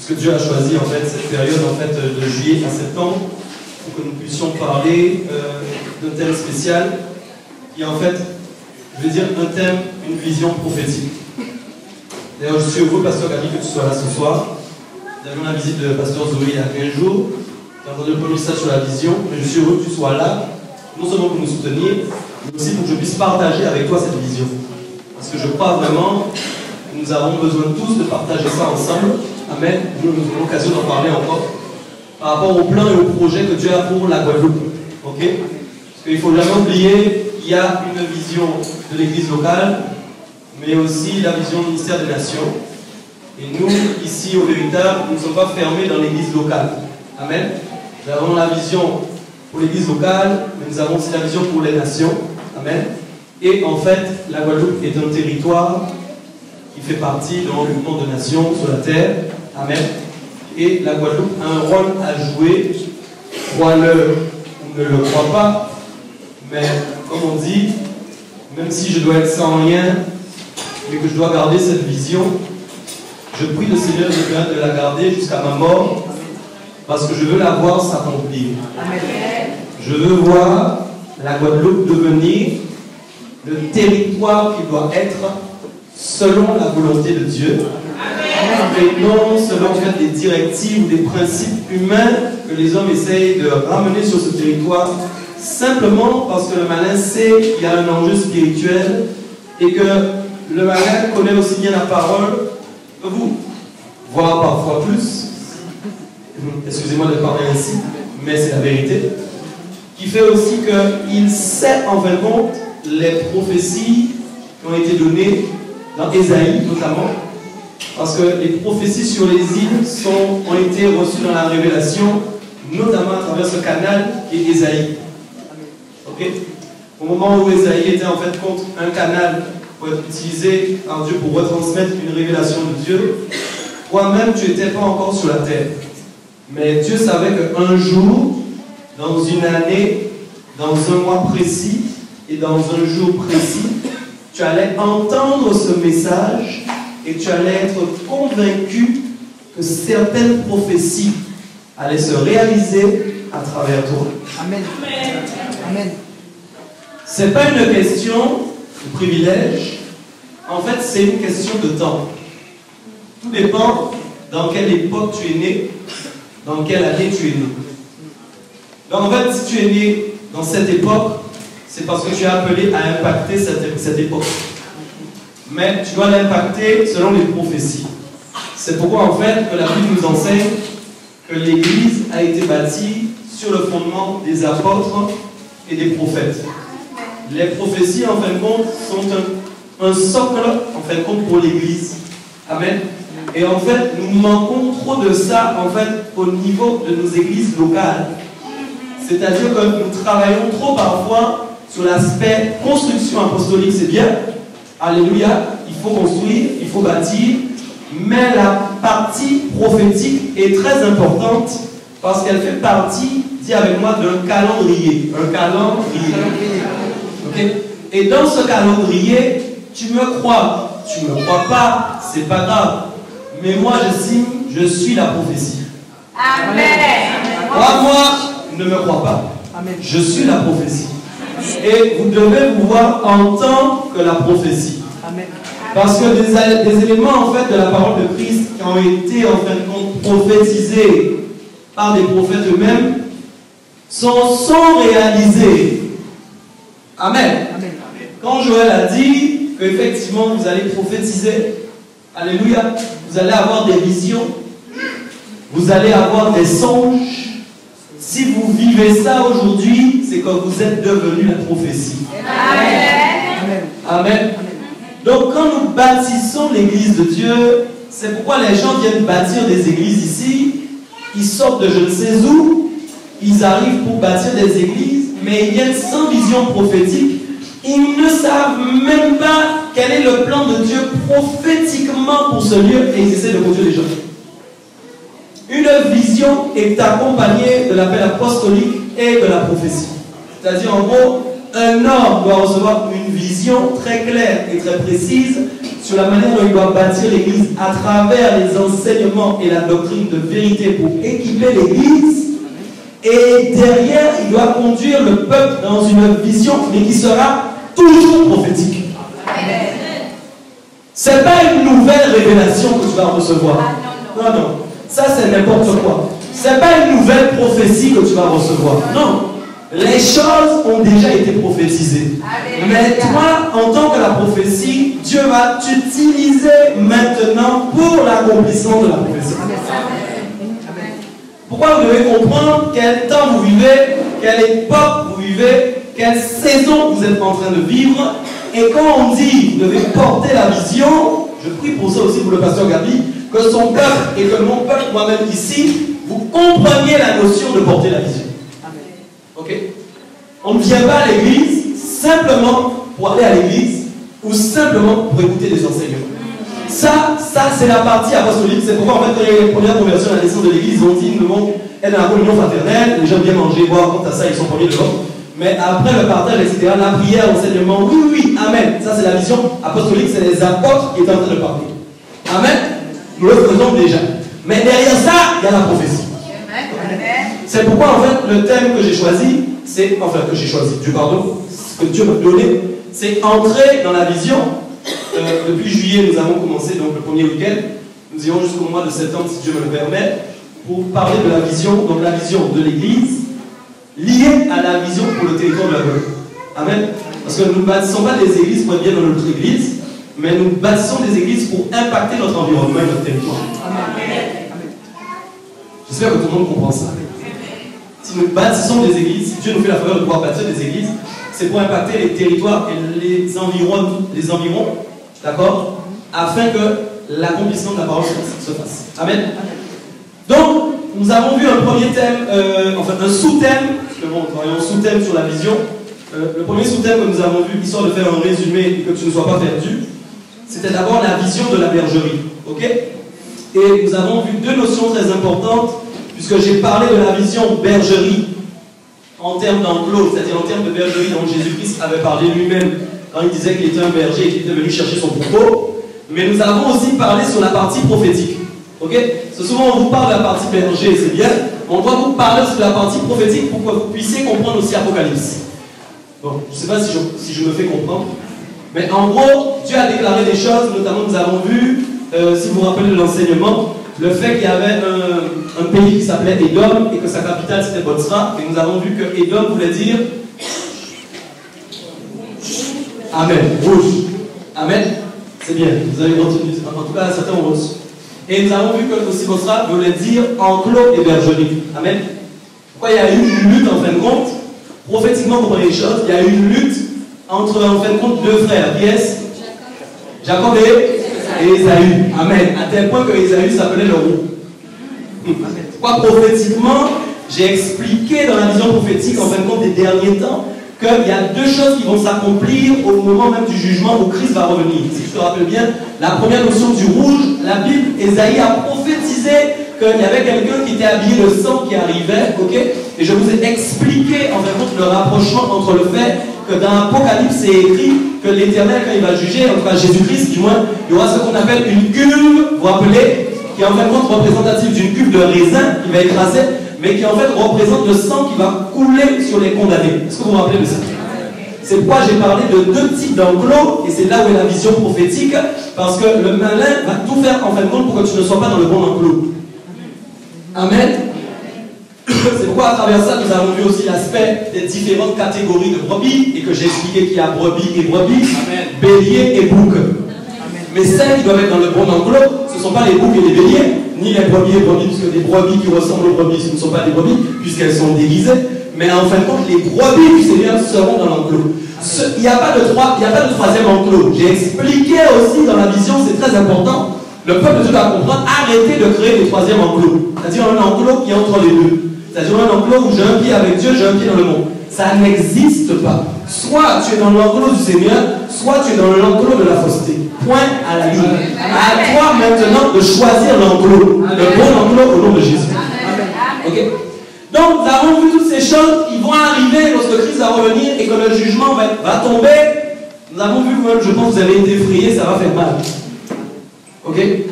puisque Dieu a choisi en fait cette période en fait de juillet à septembre pour que nous puissions parler d'un thème spécial qui est en fait, je veux dire, un thème, une vision prophétique. D'ailleurs, je suis heureux, Pasteur Gabi, que tu sois là ce soir. Nous avons la visite de Pasteur Zoé il y a 15 jours. J'ai entendu le message sur la vision, mais je suis heureux que tu sois là, non seulement pour nous soutenir, mais aussi pour que je puisse partager avec toi cette vision. Parce que je crois vraiment que nous avons besoin tous de partager ça ensemble. Amen. Nous aurons l'occasion d'en parler encore. Par rapport au plan et au projet que Dieu a pour la Guadeloupe. Ok? Parce qu'il ne faut jamais oublier qu'il y a une vision de l'église locale, mais aussi la vision du ministère des Nations. Et nous, ici au Véritable, nous ne sommes pas fermés dans l'église locale. Amen. Nous avons la vision pour l'église locale, mais nous avons aussi la vision pour les nations. Amen. Et en fait, la Guadeloupe est un territoire qui fait partie du mouvement de nations sur la terre. Amen. Et la Guadeloupe a un rôle à jouer, crois-le ou ne le crois pas, mais comme on dit, même si je dois être sans rien, mais que je dois garder cette vision, je prie le Seigneur de la garder jusqu'à ma mort, parce que je veux la voir s'accomplir. Je veux voir la Guadeloupe devenir le territoire qui doit être selon la volonté de Dieu. Et non selon des directives ou des principes humains que les hommes essayent de ramener sur ce territoire, simplement parce que le malin sait qu'il y a un enjeu spirituel et que le malin connaît aussi bien la parole que vous, voire parfois plus. Excusez-moi de parler ainsi, mais c'est la vérité. Qui fait aussi qu'il sait en fin de compte les prophéties qui ont été données dans Ésaïe notamment, parce que les prophéties sur les îles ont été reçues dans la révélation, notamment à travers ce canal qui est Ésaïe. Ok? Au moment où Ésaïe était en fait contre un canal pour être utilisé par Dieu pour retransmettre une révélation de Dieu, toi-même tu n'étais pas encore sur la terre. Mais Dieu savait qu'un jour, dans une année, dans un mois précis et dans un jour précis, tu allais entendre ce message et tu allais être convaincu que certaines prophéties allaient se réaliser à travers toi. Amen. Amen. Ce n'est pas une question de privilège. En fait, c'est une question de temps. Tout dépend dans quelle époque tu es né, dans quelle année tu es né. Donc en fait, si tu es né dans cette époque, c'est parce que tu es appelé à impacter cette époque. Mais tu dois l'impacter selon les prophéties. C'est pourquoi en fait que la Bible nous enseigne que l'Église a été bâtie sur le fondement des apôtres et des prophètes. Les prophéties en fin de compte sont un socle en fin de compte pour l'Église. Amen. Et en fait, nous manquons trop de ça en fait au niveau de nos églises locales. C'est-à-dire que nous travaillons trop parfois sur l'aspect construction apostolique, c'est bien. Alléluia, il faut construire, il faut bâtir. Mais la partie prophétique est très importante parce qu'elle fait partie, dis avec moi, d'un calendrier. Un calendrier. Okay? Et dans ce calendrier, tu me crois, tu ne me crois pas, c'est pas grave. Mais moi, j'estime, je suis la prophétie. Amen. Crois-moi, ne me crois pas. Amen. Je suis la prophétie. Et vous devez vous voir en tant que la prophétie. Amen. Parce que des éléments en fait de la parole de Christ qui ont été en fin de compte prophétisés par des prophètes eux-mêmes sont réalisés. Amen. Amen. Quand Joël a dit qu'effectivement vous allez prophétiser, alléluia, vous allez avoir des visions, vous allez avoir des songes. Si vous vivez ça aujourd'hui, c'est que vous êtes devenu la prophétie. Amen. Amen. Donc quand nous bâtissons l'église de Dieu, c'est pourquoi les gens viennent bâtir des églises ici, ils sortent de je ne sais où, ils arrivent pour bâtir des églises, mais ils viennent sans vision prophétique. Ils ne savent même pas quel est le plan de Dieu prophétiquement pour ce lieu et ils essaient de conduire les gens. Une vision est accompagnée de l'appel apostolique et de la prophétie. C'est-à-dire, en gros, un homme doit recevoir une vision très claire et très précise sur la manière dont il doit bâtir l'Église à travers les enseignements et la doctrine de vérité pour équiper l'Église. Et derrière, il doit conduire le peuple dans une vision, mais qui sera toujours prophétique. Ce n'est pas une nouvelle révélation que tu vas recevoir. Non, non. Ça, c'est n'importe quoi. Ce n'est pas une nouvelle prophétie que tu vas recevoir. Non. Les choses ont déjà été prophétisées. Mais toi, en tant que la prophétie, Dieu va t'utiliser maintenant pour l'accomplissement de la prophétie. Pourquoi vous devez comprendre quel temps vous vivez, quelle époque vous vivez, quelle saison vous êtes en train de vivre. Et quand on dit vous devez porter la vision, je prie pour ça aussi pour le pasteur Gabi, que son peuple et que mon peuple, moi-même ici, vous compreniez la notion de porter la vision. Ok? On ne vient pas à l'église simplement pour aller à l'église ou simplement pour écouter des enseignements. Ça c'est la partie apostolique. C'est pourquoi en fait quand il y a eu les premières conversions à la naissance de l'église, ils ont dit nous devons être dans la communion fraternelle, les gens viennent manger, boire, quant à ça ils sont premiers devant. Mais après le partage, etc., la prière, l'enseignement, oui, amen. Ça c'est la vision apostolique, c'est les apôtres qui étaient en train de parler. Amen. Nous le faisons déjà. Mais derrière ça, il y a la prophétie. C'est pourquoi en fait le thème que j'ai choisi, Dieu pardon, ce que Dieu m'a donné, c'est entrer dans la vision. Depuis juillet, nous avons commencé donc le premier week-end. Nous irons jusqu'au mois de septembre, si Dieu me le permet, pour parler de la vision, donc la vision de l'Église, liée à la vision pour le territoire de la Guadeloupe. Amen. Parce que nous ne bâtissons pas des églises pour être bien dans notre église, mais nous bâtissons des églises pour impacter notre environnement et notre territoire. Amen. J'espère que tout le monde comprend ça. Si nous bâtissons des églises, si Dieu nous fait la faveur de pouvoir bâtir des églises, c'est pour impacter les territoires et les environs, d'accord, afin que l'accomplissement de la parole se fasse. Amen. Donc, nous avons vu un premier thème, un sous-thème, un sous-thème sur la vision. Le premier sous-thème que nous avons vu, histoire de faire un résumé et que tu ne sois pas perdu, c'était d'abord la vision de la bergerie. Ok? Et nous avons vu deux notions très importantes, puisque j'ai parlé de la vision bergerie en termes d'enclos, c'est-à-dire en termes de bergerie dont Jésus-Christ avait parlé lui-même quand il disait qu'il était un berger et qu'il était venu chercher son troupeau. Mais nous avons aussi parlé sur la partie prophétique. Ok? C'est souvent on vous parle de la partie berger, c'est bien. On doit vous parler sur la partie prophétique pour que vous puissiez comprendre aussi Apocalypse. Bon, je ne sais pas si je me fais comprendre. Mais en gros, Dieu a déclaré des choses, notamment nous avons vu, si vous vous rappelez de l'enseignement, le fait qu'il y avait un pays qui s'appelait Édom et que sa capitale c'était Botsra, et nous avons vu que Édom voulait dire Amen, rouge. Amen, c'est bien, vous avez retenu, en tout cas certains ont reçu. Et nous avons vu que aussi Botsra voulait dire enclos et bergerie. Amen. Pourquoi il y a eu une lutte en fin de compte, prophétiquement vous comprenez les choses, il y a eu une lutte entre en fin de compte deux frères, qui est Jacob et Ésaü. Amen. À tel point que Ésaü s'appelait le roux. Pourquoi prophétiquement, j'ai expliqué dans la vision prophétique en fin de compte des derniers temps qu'il y a deux choses qui vont s'accomplir au moment même du jugement où Christ va revenir. Si je te rappelle bien, la première notion du rouge, la Bible, Ésaïe a prophétisé qu'il y avait quelqu'un qui était habillé de sang qui arrivait, ok? Et je vous ai expliqué en fin de compte le rapprochement entre le fait que dans l'Apocalypse c'est écrit que l'Éternel, quand il va juger, en tout cas Jésus-Christ du moins, il y aura ce qu'on appelle une cuve, vous vous rappelez, qui est en fin de compte représentative d'une cuve de raisin qui va écraser, mais qui en fait représente le sang qui va couler sur les condamnés. Est-ce que vous vous rappelez de ça? C'est pourquoi j'ai parlé de deux types d'enclos, et c'est là où est la vision prophétique, parce que le malin va tout faire en fin de compte pour que tu ne sois pas dans le bon enclos. Amen. C'est pourquoi à travers ça, nous avons vu aussi l'aspect des différentes catégories de brebis, et que j'ai expliqué qu'il y a brebis et brebis, bélier et bouc. Mais celles qui doivent être dans le bon enclos, ce ne sont pas les boucs et les béliers, ni les brebis et brebis, puisque des brebis qui ressemblent aux brebis, ce ne sont pas des brebis, puisqu'elles sont déguisées. Mais en fin de compte, les brebis du Seigneur seront dans l'enclos. Il n'y a pas de troisième enclos. J'ai expliqué aussi dans la vision, c'est très important, le peuple de Dieu doit comprendre, arrêtez de créer des troisièmes enclos. C'est-à-dire un enclos qui est entre les deux. C'est-à-dire un enclos où j'ai un pied avec Dieu, j'ai un pied dans le monde. Ça n'existe pas. Soit tu es dans l'enclos du Seigneur, soit tu es dans l'enclos de la fausseté. Point à la ligne. À toi maintenant de choisir l'enclos. Le bon enclos au nom de Jésus. Ok? Donc nous avons vu toutes ces choses qui vont arriver lorsque Christ va revenir et que le jugement va tomber. Nous avons vu, je pense que vous avez été effrayés, ça va faire mal. Ok? Amen.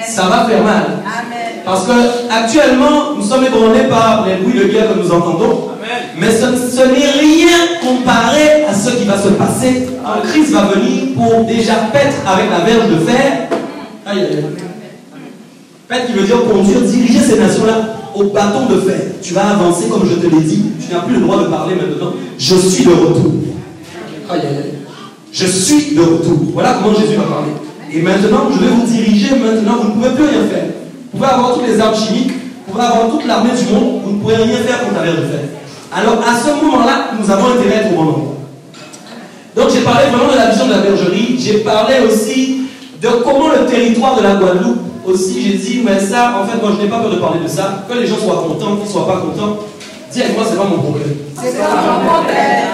Ça va faire mal. Amen. Parce que actuellement, nous sommes ébranlés par les bruits de guerre que nous entendons. Amen. Mais ce n'est rien comparé à ce qui va se passer quand Christ va venir pour déjà paître avec la verge de fer. Aïe, aïe, aïe. Paître qui veut dire conduire, diriger ces nations-là au bâton de fer. Tu vas avancer comme je te l'ai dit. Tu n'as plus le droit de parler maintenant. Je suis de retour. Aïe, aïe, aïe. Je suis de retour. Voilà comment Jésus va parler. Et maintenant, je vais vous diriger. Maintenant, vous ne pouvez plus rien faire. Vous pouvez avoir toutes les armes chimiques, vous pouvez avoir toute l'armée du monde, vous ne pourrez rien faire contre la verge de fer. Alors, à ce moment-là, nous avons intérêt à être au bon endroit. Donc, j'ai parlé vraiment de la vision de la bergerie. J'ai parlé aussi de comment le territoire de la Guadeloupe, aussi, j'ai dit, mais ça, en fait, moi, je n'ai pas peur de parler de ça. Que les gens soient contents, qu'ils ne soient pas contents, dis avec moi, c'est pas mon problème. C'est pas mon problème.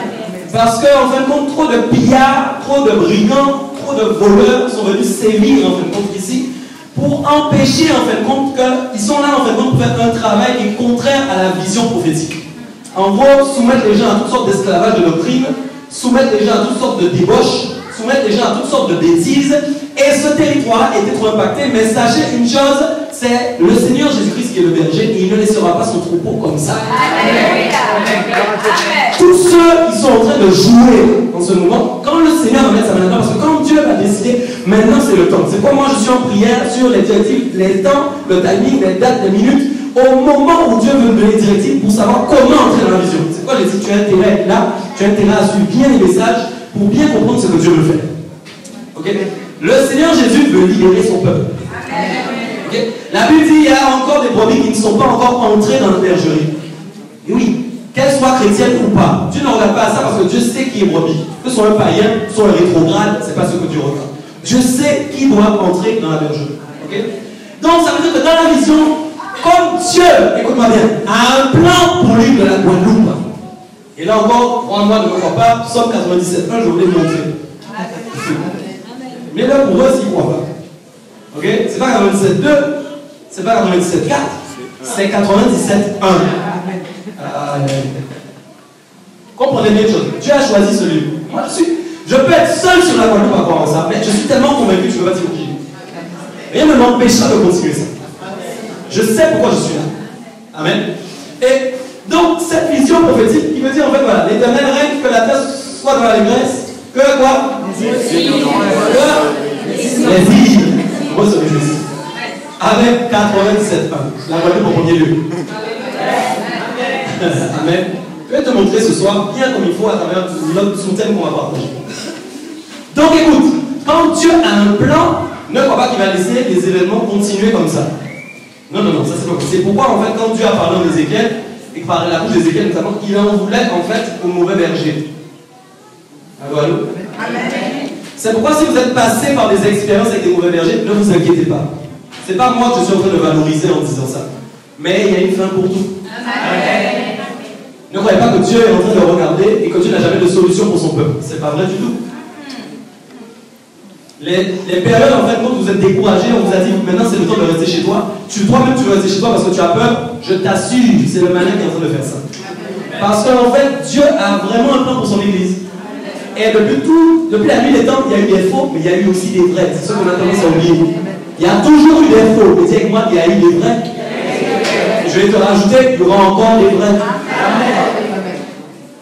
Parce qu'en fin de compte, trop de pillards, trop de brigands, trop de voleurs sont venus sévir, en fin de compte, ici, pour empêcher, en fin de compte, qu'ils sont là, en fin de compte, pour faire un travail qui est contraire à la vision prophétique. En gros, soumettre les gens à toutes sortes d'esclavage de doctrine, soumettre les gens à toutes sortes de débauches, soumettre les gens à toutes sortes de bêtises, et ce territoire a été trop impacté, mais sachez une chose, c'est le Seigneur Jésus-Christ qui est le berger, et il ne laissera pas son troupeau comme ça. Tous ceux qui sont en train de jouer en ce moment, quand le Seigneur va mettre sa main dedans, parce que quand Dieu va décider, maintenant c'est le temps. C'est pourquoi moi je suis en prière sur les directives, les temps, le timing, les dates, les minutes, au moment où Dieu veut me donner des directives pour savoir comment entrer dans la vision. C'est pourquoi j'ai dit, tu as intérêt à être là, tu as intérêt à suivre bien les messages pour bien comprendre ce que Dieu veut faire. Ok? Le Seigneur Jésus veut libérer son peuple. Okay? La Bible dit, il y a encore des brebis qui ne sont pas encore entrées dans la bergerie. Et oui, qu'elles soient chrétiennes ou pas, Dieu ne regarde pas à ça parce que Dieu sait qui est brebis. Que ce soit un païen, que ce soit un rétrograde, c'est pas ce que Dieu regarde. Dieu sait qui doit entrer dans la bergerie. Okay? Donc ça veut dire que dans la vision, comme Dieu, écoute-moi bien, a un plan pour l'île de la Guadeloupe. Et là encore, crois-moi, ne me crois pas, Psaume 97.1, je voulais vous montrer. Mais là, pour eux, s'ils ne croient pas. Ok? C'est pas 97.2, c'est pas 97.4, c'est 97.1. Comprenez bien une chose. Dieu a choisi ce livre. Moi, je peux être seul sur la Guadeloupe par rapport à ça, mais je suis tellement convaincu que je ne peux pas t'imaginer. Rien ne m'empêchera de continuer ça. Je sais pourquoi je suis là. Amen. Et donc, cette vision prophétique qui veut dire en fait, voilà, l'Éternel règne, que la terre soit dans l'allégresse, que quoi? Les îles. Moi, ça me réjouit. Avec 97.1. La Guadeloupe en premier lieu. Amen. Je vais te montrer ce soir, bien comme il faut, à travers l'autre sous-thème qu'on va partager. Donc écoute, quand Dieu a un plan, ne crois pas qu'il va laisser les événements continuer comme ça. Non, non, non, ça c'est pas possible. C'est pourquoi en fait, quand Dieu a parlé en Ézéchiel, et que par la bouche d'Ézéchiel notamment, il en voulait en fait au mauvais berger. Allô, allô? C'est pourquoi si vous êtes passé par des expériences avec des mauvais bergers, ne vous inquiétez pas. C'est pas moi que je suis en train de valoriser en disant ça. Mais il y a une fin pour tout. Amen. Ne croyez pas que Dieu est en train de regarder et que Dieu n'a jamais de solution pour son peuple. C'est pas vrai du tout. Les périodes en fait, quand vous êtes découragé, on vous a dit maintenant c'est le temps de rester chez toi. Toi-même tu veux rester chez toi parce que tu as peur. Je t'assure, c'est le malin qui est en train de faire ça. Parce qu'en fait, Dieu a vraiment un plan pour son église. Et depuis la nuit des temps, il y a eu des faux, mais il y a eu aussi des vrais. C'est ce qu'on a tendance à oublier. Il y a toujours eu des faux. Mais dis avec moi, il y a eu des vrais. Je vais te rajouter, il y aura encore des vrais.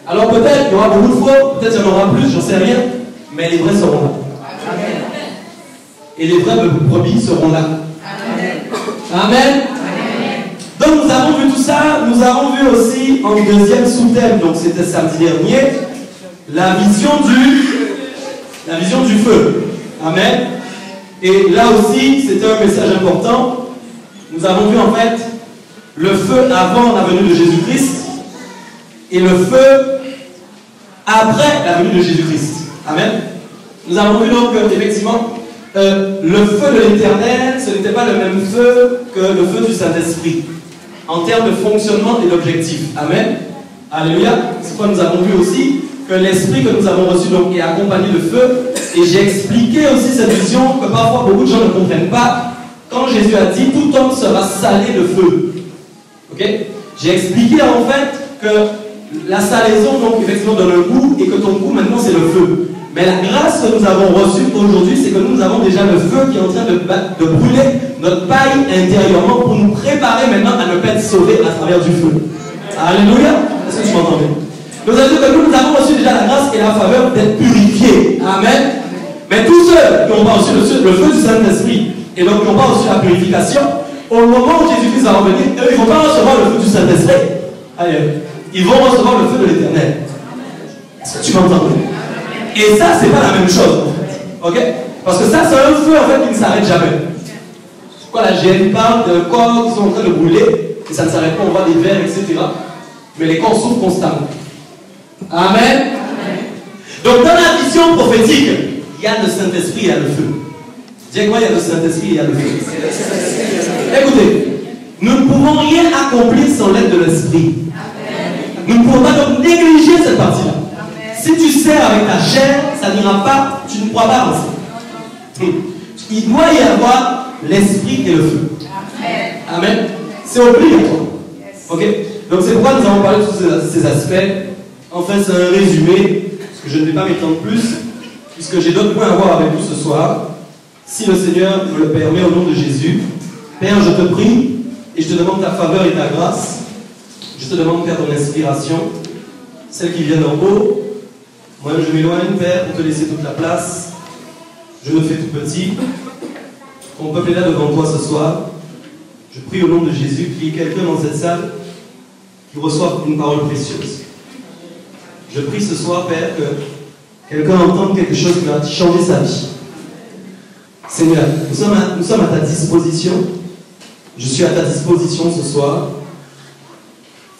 Alors peut-être il y aura beaucoup de faux, peut-être il y en aura plus, j'en sais rien. Mais les vrais seront là. Et les vrais brebis seront là. Amen. Donc nous avons vu tout ça. Nous avons vu aussi en deuxième sous-thème, donc c'était samedi dernier, la vision du feu. Amen. Et là aussi, c'était un message important. Nous avons vu en fait le feu avant la venue de Jésus-Christ et le feu après la venue de Jésus-Christ. Amen. Nous avons vu donc effectivement le feu de l'Éternel, ce n'était pas le même feu que le feu du Saint-Esprit en termes de fonctionnement et d'objectif. Amen. Alléluia. C'est pourquoi nous avons vu aussi que l'esprit que nous avons reçu donc est accompagné de feu. Et j'ai expliqué aussi cette vision que parfois beaucoup de gens ne comprennent pas. Quand Jésus a dit tout homme sera salé de feu. Ok? J'ai expliqué en fait que la salaison donc effectivement donne un goût et que ton goût maintenant c'est le feu. Mais la grâce que nous avons reçue aujourd'hui, c'est que nous avons déjà le feu qui est en train de brûler notre paille intérieurement pour nous préparer maintenant à ne pas être sauvés à travers du feu. Alléluia. Est-ce que tu m'entends bien? Nous avons dit que nous avons reçu déjà la grâce et la faveur d'être purifiés. Amen. Mais tous ceux qui n'ont pas reçu le feu du Saint-Esprit et donc qui n'ont pas reçu la purification, au moment où Jésus-Christ va revenir, eux, ils ne vont pas recevoir le feu du Saint-Esprit. Ils vont recevoir le feu de l'Éternel. Est-ce que tu m'entends? Et ça, c'est pas la même chose, en fait. Ok? Parce que ça, c'est un feu, en fait, qui ne s'arrête jamais. Pourquoi la GN parle de corps qui sont en train de brûler, et ça ne s'arrête pas, on voit des verres, etc. Mais les corps souffrent constamment. Amen. Donc, dans la vision prophétique, il y a le Saint-Esprit, il y a le feu. Dis quoi, il y a le Saint-Esprit, il y a le feu. Écoutez, nous ne pouvons rien accomplir sans l'aide de l'Esprit. Nous ne pouvons pas donc négliger cette partie-là. Si tu sers avec ta chair, ça n'ira pas, tu ne pourras pas avancer. Il doit y avoir l'Esprit et le feu. Amen. C'est obligatoire. Ok? Donc c'est pourquoi nous avons parlé de tous ces aspects. En fait, c'est un résumé, parce que je ne vais pas m'étendre plus, puisque j'ai d'autres points à voir avec vous ce soir. Si le Seigneur me le permet, au nom de Jésus, Père, je te prie, et je te demande ta faveur et ta grâce. Je te demande, Père, ton inspiration, celle qui vient d'en haut. Moi, je m'éloigne, Père, pour te laisser toute la place. Je me fais tout petit. Ton peuple est là devant toi ce soir. Je prie au nom de Jésus qu'il y ait quelqu'un dans cette salle qui reçoive une parole précieuse. Je prie ce soir, Père, que quelqu'un entende quelque chose qui va changer sa vie. Seigneur, nous sommes à ta disposition. Je suis à ta disposition ce soir.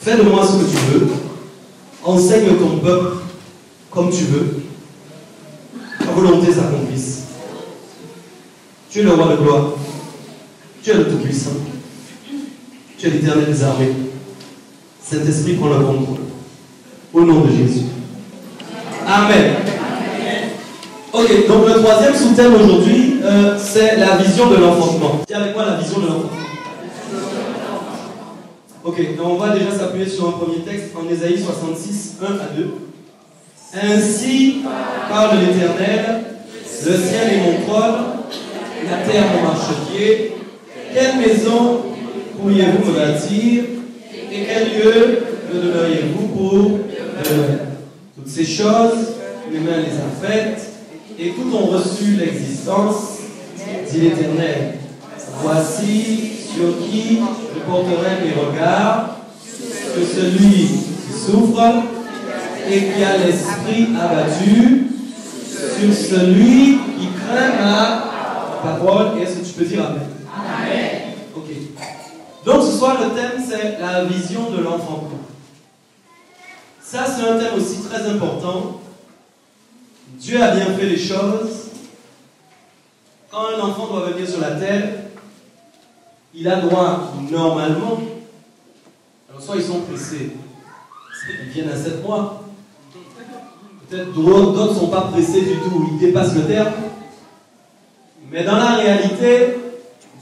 Fais de moi ce que tu veux. Enseigne ton peuple comme tu veux. Ta volonté s'accomplisse. Tu es le roi de gloire. Tu es le Tout-Puissant. Tu es l'Éternel des armées. Saint-Esprit, prend le contrôle. Au nom de Jésus. Amen. Ok, donc le troisième sous-thème aujourd'hui, c'est la vision de l'enfantement. Tiens avec moi la vision de l'enfantement. Ok, donc on va déjà s'appuyer sur un premier texte en Ésaïe 66, 1 à 2. Ainsi parle l'Éternel, le ciel est mon trône, la terre mon marchepied. Quelle maison pourriez-vous me bâtir et quel lieu me donneriez-vous pour demeurer? Toutes ces choses, mes mains les ont faites et toutes ont reçu l'existence, dit l'Éternel. Voici sur qui je porterai mes regards, que celui qui souffre et qui a l'esprit abattu, sur celui qui craint ma parole. Et est-ce que tu peux dire Amen? Amen. Ok. Donc ce soir, le thème, c'est la vision de l'enfantement. Ça, c'est un thème aussi très important. Dieu a bien fait les choses. Quand un enfant doit venir sur la terre, il a droit, normalement, alors soit ils sont pressés, ils viennent à 7 mois. Peut-être d'autres ne sont pas pressés du tout, ils dépassent le terme. Mais dans la réalité,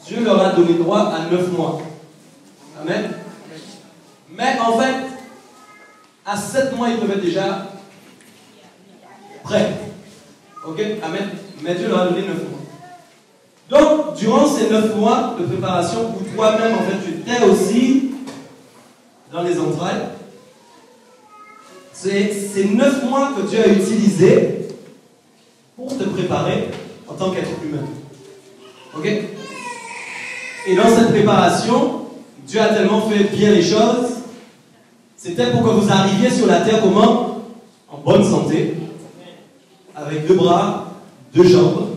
Dieu leur a donné droit à 9 mois. Amen. Mais en fait, à 7 mois, ils peuvent être déjà prêts. Ok? Amen. Mais Dieu leur a donné 9 mois. Donc, durant ces 9 mois de préparation, où toi-même, en fait, tu étais aussi dans les entrailles, c'est ces 9 mois que Dieu a utilisés pour te préparer en tant qu'être humain. Ok? Et dans cette préparation, Dieu a tellement fait bien les choses, c'était pour que vous arriviez sur la terre comment? En bonne santé, avec 2 bras, 2 jambes,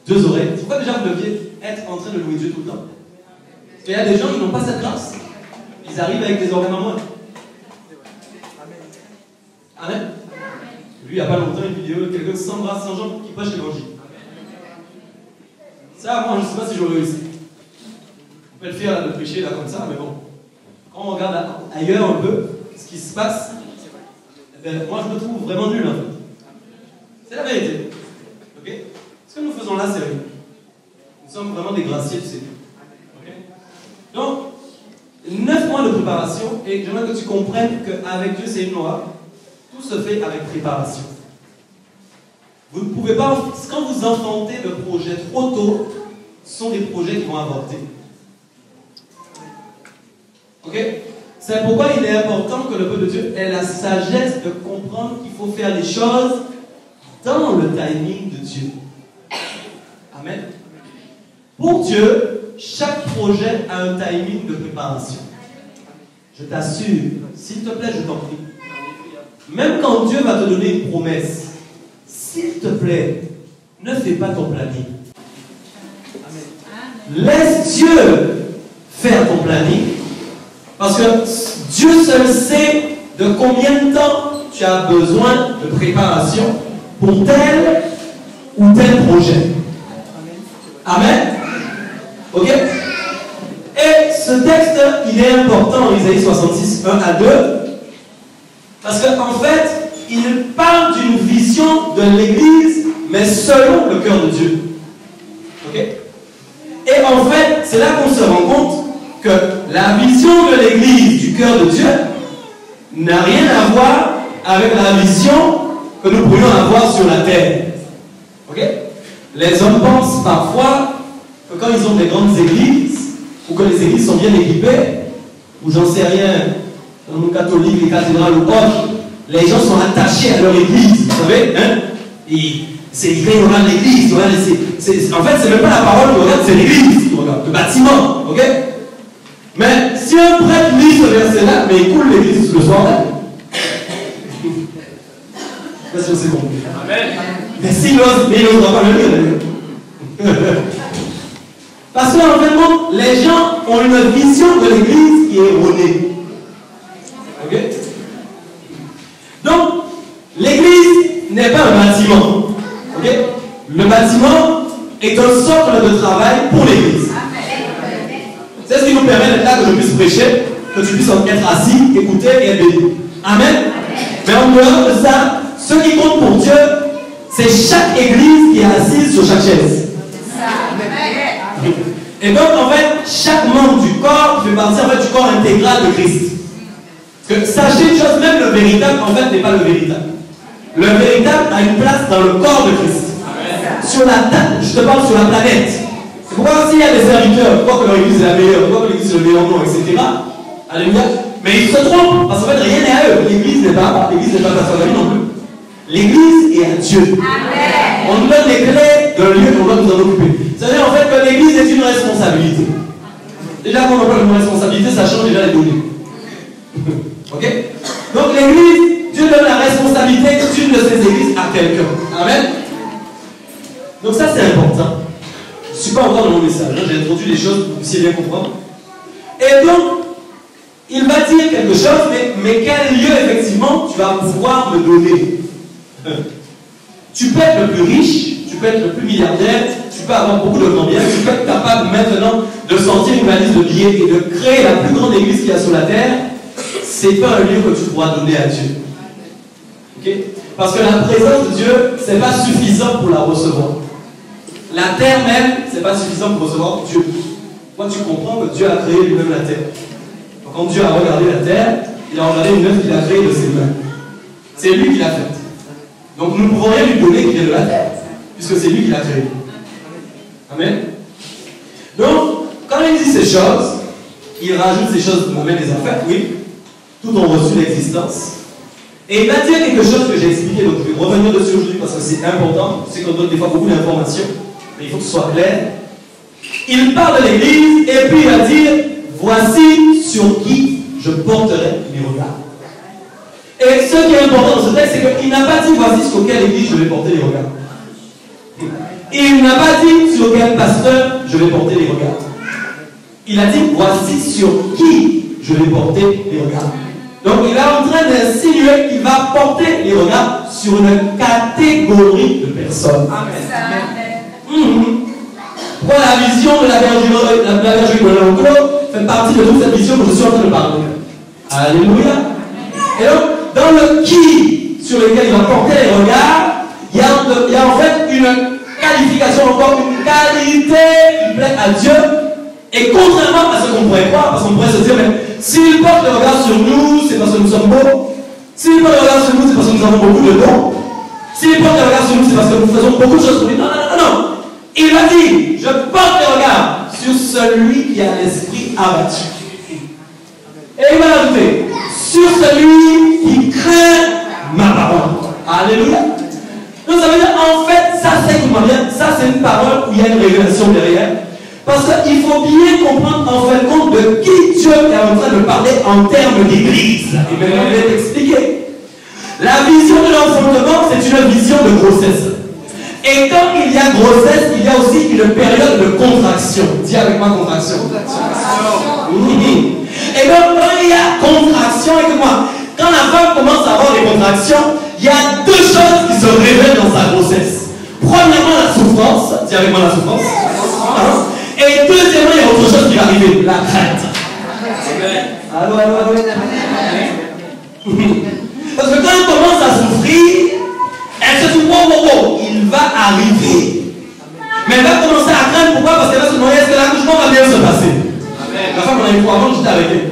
2 oreilles. Pourquoi déjà vous deviez être en train de louer Dieu tout le temps? Et il y a des gens qui n'ont pas cette grâce. Ils arrivent avec des organes en moins. Amen. Lui, il n'y a pas longtemps, une vidéo de quelqu'un sans bras, sans jambes qui prêche l'évangile. Ça, moi, je ne sais pas si j'aurais réussi. On peut le faire là, de prêcher là comme ça, mais bon. Quand on regarde ailleurs un peu ce qui se passe, eh bien, moi, je me trouve vraiment nul en fait. C'est la vérité. Ok? Ce que nous faisons là, c'est rien. Nous sommes vraiment des graciers du Seigneur. Okay? Donc, 9 mois de préparation, et j'aimerais que tu comprennes qu'avec Dieu, c'est une loi. Tout se fait avec préparation. Vous ne pouvez pas, quand vous enfantez le projet trop tôt, ce sont des projets qui vont avorter. Ok? C'est pourquoi il est important que le peuple de Dieu ait la sagesse de comprendre qu'il faut faire les choses dans le timing de Dieu. Amen. Pour Dieu, chaque projet a un timing de préparation. Je t'assure, s'il te plaît, je t'en prie. Même quand Dieu va te donner une promesse, s'il te plaît, ne fais pas ton planning. Laisse Dieu faire ton planning. Parce que Dieu seul sait de combien de temps tu as besoin de préparation pour tel ou tel projet. Amen. Ok? Et ce texte, il est important en Isaïe 66, 1 à 2. Parce qu'en fait, il parle d'une vision de l'Église, mais selon le cœur de Dieu. Ok? Et en fait, c'est là qu'on se rend compte que la vision de l'Église du cœur de Dieu n'a rien à voir avec la vision que nous pourrions avoir sur la terre. Ok? Les hommes pensent parfois que quand ils ont des grandes églises, ou que les églises sont bien équipées, ou j'en sais rien, dans nos catholiques, les cathédrales ou autres, les gens sont attachés à leur église, vous savez, hein? Ils regardent l'église, en fait, c'est même pas la parole qu'ils regardent, c'est l'église qu'ils regardent, le bâtiment, ok? Mais si un prêtre lit ce verset-là, mais il coule l'église le soir même. Je sais pas si c'est compris. Amen. Mais s'il ose, mais il n'osera pas le lire. Parce qu'en fait, les gens ont une vision de l'église qui est erronée. Ok? Donc, l'église n'est pas un bâtiment. Ok? Le bâtiment est un socle de travail pour l'église. C'est ce qui nous permet d'être là, que je puisse prêcher, que tu puisses être assis, écouter et être béni. Amen. Mais en dehors de ça, ce qui compte pour Dieu, c'est chaque église qui est assise sur chaque chaise. Et donc, en fait, chaque membre du corps fait partie en fait, du corps intégral de Christ. Parce que sachez une chose, même le véritable, en fait, n'est pas le véritable. Le véritable a une place dans le corps de Christ. Sur la table, je te parle sur la planète. C'est pourquoi s'il y a des serviteurs, pourquoi que leur église est la meilleure, pourquoi que l'église est le meilleur nom, etc. Alléluia. Mais ils se trompent, parce qu'en fait, rien n'est à eux. L'église n'est pas personnelle non plus. L'église est à Dieu. Amen. On nous donne les clés d'un lieu qu'on doit nous en occuper. C'est-à-dire en fait que l'église est une responsabilité. Déjà, quand on parle de responsabilité, ça change déjà les données. Ok? Donc l'église, Dieu donne la responsabilité d'une de ces églises à quelqu'un. Amen. Donc ça, c'est important. Je ne suis pas encore dans mon message, j'ai introduit les choses pour que vous puissiez bien comprendre. Et donc, il va dire quelque chose, mais quel lieu, effectivement, tu vas pouvoir me donner? Tu peux être le plus riche, tu peux être le plus milliardaire, tu peux avoir beaucoup de grands biens, tu peux être capable maintenant de sortir une valise de billets et de créer la plus grande église qu'il y a sur la terre. C'est pas un lieu que tu pourras donner à Dieu. Ok? Parce que la présence de Dieu, c'est pas suffisant pour la recevoir. La terre même, c'est pas suffisant pour recevoir Dieu. Toi, tu comprends que Dieu a créé lui-même la terre. Donc, quand Dieu a regardé la terre, il a regardé une œuvre qu'il a créée de ses mains. C'est lui qui l'a faite. Donc, nous ne pouvons rien lui donner qui vient de la terre, puisque c'est lui qui l'a créée. Amen. Donc, quand il dit ces choses, il rajoute ces choses de domaine des affaires, oui, tout ont reçu l'existence. Et il va dire quelque chose que j'ai expliqué, donc je vais revenir dessus aujourd'hui parce que c'est important. Je sais qu'on donne des fois beaucoup d'informations, mais il faut que ce soit clair. Il parle de l'Église et puis il va dire voici sur qui je porterai mes regards. Et ce qui est important dans ce texte, c'est qu'il n'a pas dit voici sur quelle Église je vais porter les regards. Il n'a pas dit sur quel pasteur je vais porter les regards. Il a dit voici sur qui je vais porter les regards. Donc il est en train d'insinuer qu'il va porter les regards sur une catégorie de personnes. Amen. Pourquoi la vision de la bergerie de l'enclos fait partie de toute cette vision que je suis en train de parler. Alléluia. Et donc, dans le qui sur lequel il va porter les regards, il y a en fait une qualification, encore une qualité qui plaît à Dieu. Et contrairement à ce qu'on pourrait croire, parce qu'on pourrait se dire, mais s'il porte le regard sur nous, c'est parce que nous sommes beaux. S'il porte le regard sur nous, c'est parce que nous avons beaucoup de dons. S'il porte les regards sur nous, c'est parce que nous faisons beaucoup de choses pour lui. Non, non, non, non. Il a dit, je porte les regards sur celui qui a l'esprit abattu. Et il va ajouter, sur celui qui craint ma parole. Alléluia. Donc ça veut dire, en fait, ça c'est comment bien, ça c'est une parole où il y a une révélation derrière. Parce qu'il faut bien comprendre en fin de compte de qui Dieu est en train de parler en termes d'église. Et bien, je vais t'expliquer. La vision de l'enfantement, c'est une vision de grossesse. Et quand il y a grossesse, il y a aussi une période de contraction. Dis avec moi contraction. Et donc, quand il y a contraction, écoute-moi, quand la femme commence à avoir des contractions, il y a deux choses qui se révèlent dans sa grossesse. Premièrement, la souffrance. Dis avec moi la souffrance. Et deuxièmement, il y a autre chose qui va arriver, la crainte. Allô, allô, allô. Parce que quand elle commence à souffrir, elle se dit, wow, wow, wow, il va arriver. Mais elle va commencer à craindre, pourquoi? Parce qu'elle va se demander, est-ce que l'accouchement va bien se passer? La femme, on a eu 3 ans, j'étais avec elle.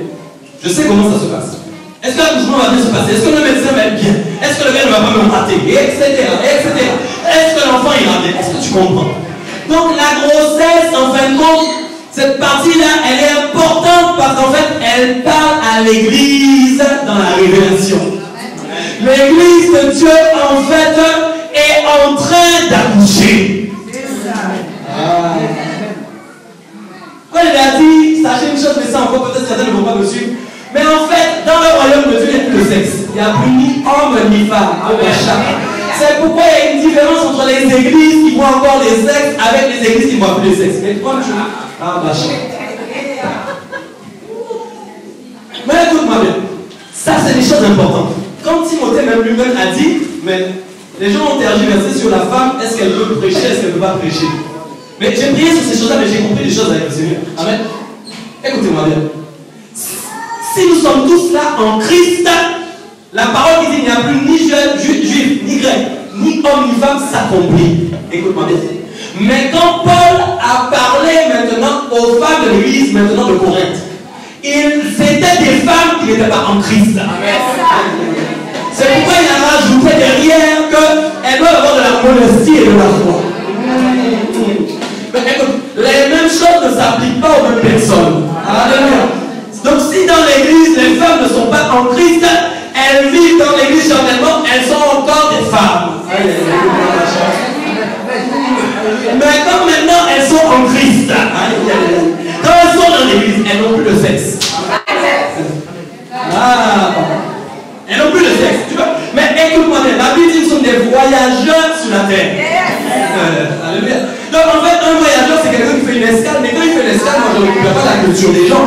Je sais comment ça se passe. Est-ce que l'accouchement va bien se passer? Est-ce que le médecin va être bien? Est-ce que le gars ne va pas me rater? Etc. Est-ce que l'enfant ira bien? Est-ce que tu comprends? Donc la grossesse, en fin de compte, cette partie-là, elle est importante parce qu'en fait, elle parle à l'église dans la révélation. L'église de Dieu, en fait, est en train d'accoucher. Quand il a dit, sachez une chose, mais ça encore, peut-être certains ne vont pas me suivre. Mais en fait, dans le royaume de Dieu, il n'y a plus de sexe. Il n'y a plus ni homme ni femme. C'est pourquoi il y a une différence entre les églises qui voient encore les sexes avec les églises qui ne voient plus les sexes. Mais toi, tu... Ah, machin. Mais écoute-moi bien. Ça, c'est des choses importantes. Quand Timothée, même lui-même, a dit, mais les gens ont tergiversé sur la femme, est-ce qu'elle peut prêcher, est-ce qu'elle ne peut pas prêcher. Mais j'ai prié sur ces choses-là, mais j'ai compris des choses avec le Seigneur. Amen. Écoutez-moi bien. Si nous sommes tous là en Christ, la parole qui dit qu'il n'y a plus ni juif, ni grec, ni homme, ni femme s'accomplit. Écoute-moi bien. Mais quand Paul a parlé maintenant aux femmes de l'église, maintenant de Corinthe, c'était des femmes qui n'étaient pas en Christ. C'est pourquoi il a rajouté derrière qu'elles doivent avoir de la modestie et de la foi. Mais écoute, les mêmes choses ne s'appliquent pas aux mêmes personnes. Alléluia. Donc si dans l'église, les femmes ne sont pas en Christ, elles vivent dans l'église charnellement, elles sont encore des femmes. Mais comme maintenant elles sont en Christ, quand elles sont dans l'église, elles n'ont plus de sexe. Elles n'ont plus de sexe. Tu vois? Mais écoute-moi bien, la Bible dit que nous sommes des voyageurs sur la terre. Alléluia. Donc en fait, un voyageur, c'est quelqu'un qui fait une escale, mais quand il fait l'escale, moi je ne récupère pas la culture des gens.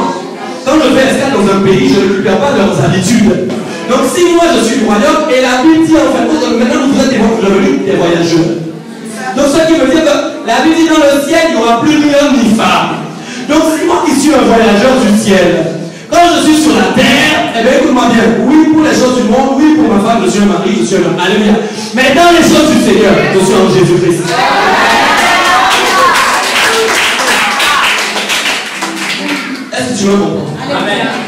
Quand je fais escale dans un pays, je ne récupère pas leurs habitudes. Donc si moi je suis du royaume, et la Bible dit en fait, maintenant vous êtes des voyageurs. Donc ce qui veut dire que la Bible dit dans le ciel, il n'y aura plus ni homme ni femme. Donc si moi qui suis un voyageur du ciel, quand je suis sur la terre, eh bien écoute-moi bien, oui pour les choses du monde, oui pour ma femme, je suis un mari, je suis un homme. Alléluia. Mais dans les choses du Seigneur, je suis en Jésus-Christ. Est-ce que tu veux comprendre?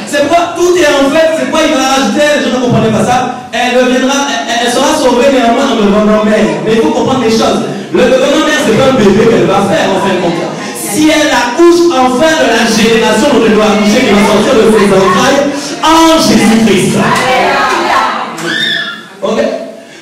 C'est pourquoi tout est en fait, c'est pourquoi il va rajouter, les gens ne comprenaient pas ça, elle sera sauvée néanmoins en devenant mère. Mais il faut comprendre les choses. Le devenant mère, c'est pas un bébé qu'elle va faire en fin de compte. Si elle accouche enfin de la génération dont elle doit accoucher, qui va sortir de ses entrailles en Jésus-Christ. Ok?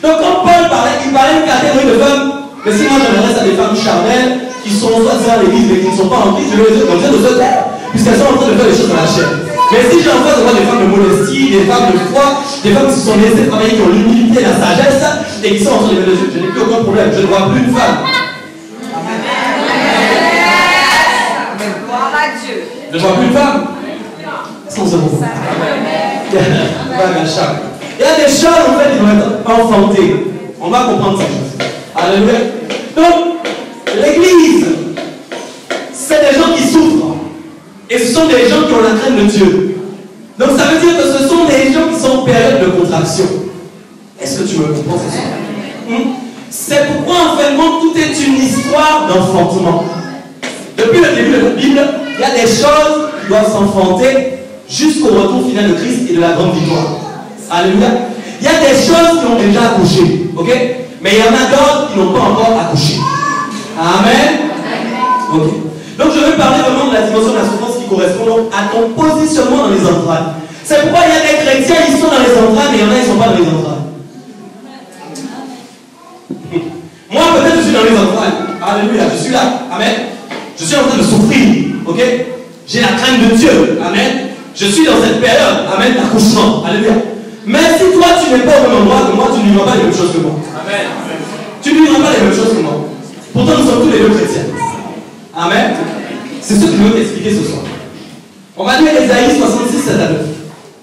Donc quand Paul parlait, il parlait d'une catégorie de femmes, mais si moi je m'adresse à des femmes charnelles qui sont soit à l'église mais qui ne sont pas en Christ, je vais les dire comme ça de se taire, puisqu'elles sont en train de faire des choses dans la chair. Mais si j'ai en face de moi des femmes de modestie, des femmes de foi, des femmes qui se sont laissées travailler, qui ont l'humilité et la sagesse, et qui sont en train de dire, je n'ai plus aucun problème, je ne vois plus une femme. Je ne vois plus une femme. Est-ce qu'on se comprend? Il y a des choses en fait qui doivent être enfantées. On va comprendre ça. Alléluia. Donc, l'église, c'est des gens qui souffrent. Et ce sont des gens qui ont la crainte de Dieu. Donc ça veut dire que ce sont des gens qui sont en période de contraction. Est-ce que tu me comprends ça? C'est pourquoi en fin de compte, tout est une histoire d'enfantement. Depuis le début de la Bible, il y a des choses qui doivent s'enfanter jusqu'au retour final de Christ et de la grande victoire. Alléluia. Il y a des choses qui ont déjà accouché. Ok? Mais il y en a d'autres qui n'ont pas encore accouché. Amen. Ok. Donc je vais parler vraiment de la dimension de la souffrance qui correspond donc à ton positionnement dans les entrailles. C'est pourquoi il y a des chrétiens, ils sont dans les entrailles, mais il y en a, ils ne sont pas dans les entrailles. Moi, peut-être, je suis dans les entrailles. Alléluia, je suis là. Amen. Je suis en train de souffrir. Ok? J'ai la crainte de Dieu. Amen. Je suis dans cette période. Amen. D'accouchement. Alléluia. Mais si toi, tu n'es pas au même endroit que moi, tu ne vivras pas les mêmes choses que moi. Amen. Tu ne vivras pas les mêmes choses que moi. Pourtant, nous sommes tous les deux chrétiens. Amen. C'est ce que je veux t'expliquer ce soir. On va lire Ésaïe 66, 7 à 9.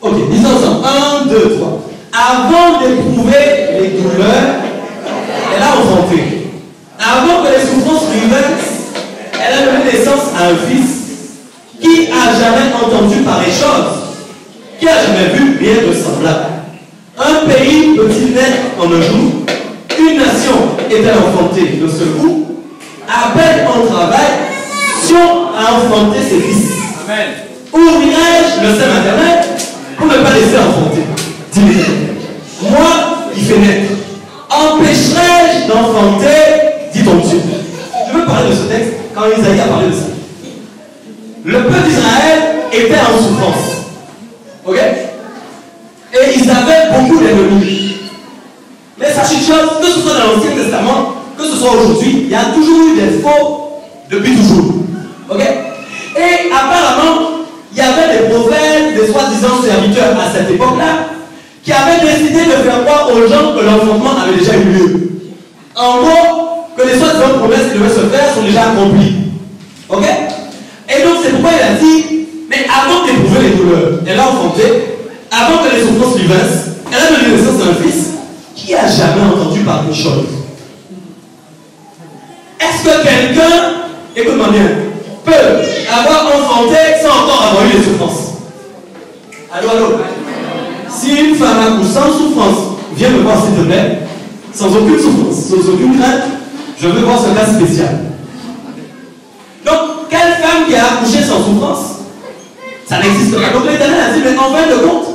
Ok, disons ensemble. 1, 2, 3. Avant d'éprouver les douleurs, elle a enfanté. Avant que les souffrances lui vinssent, elle a donné naissance à un fils. Qui a jamais entendu pareille chose? Qui a jamais vu rien de semblable? Un pays peut-il naître en un jour? Une nation est-elle enfantée de ce coup? À peine en travail, Sion a enfanté ses fils. Amen. Ouvrirai-je le sein maternel pour ne pas laisser enfanter? Dis-le. Moi, il fait naître. Empêcherai-je d'enfanter, dit ton Dieu. Je veux parler de ce texte quand Isaïe a parlé de ça. Le peuple d'Israël était en souffrance. Ok? Et ils avaient beaucoup d'ennemis. Mais sachez une chose, que ce soit dans l'Ancien Testament, que ce soit aujourd'hui, il y a toujours eu des faux depuis toujours. Ok? Et apparemment, il y avait des prophètes, des soi-disant serviteurs à cette époque-là, qui avaient décidé de faire croire aux gens que l'enfantement avait déjà eu lieu. En gros, que les soi-disant promesses qui devaient se faire sont déjà accomplies. Ok? Et donc c'est pourquoi il a dit, mais avant d'éprouver les douleurs, elle a enfanté, avant que les souffrances lui vinssent, elle a donné naissance à un fils. Qui a jamais entendu parler de choses? Est-ce que quelqu'un, écoute-moi bien, peut avoir enfanté sans encore avoir eu les souffrances? Allô, allô? Si une femme accouche sans souffrance, viens me voir s'il te plaît, sans aucune souffrance, sans aucune crainte, je veux voir ce cas spécial. Donc, quelle femme qui a accouché sans souffrance? Ça n'existe pas. Donc l'Éternel a dit, mais en fin de compte,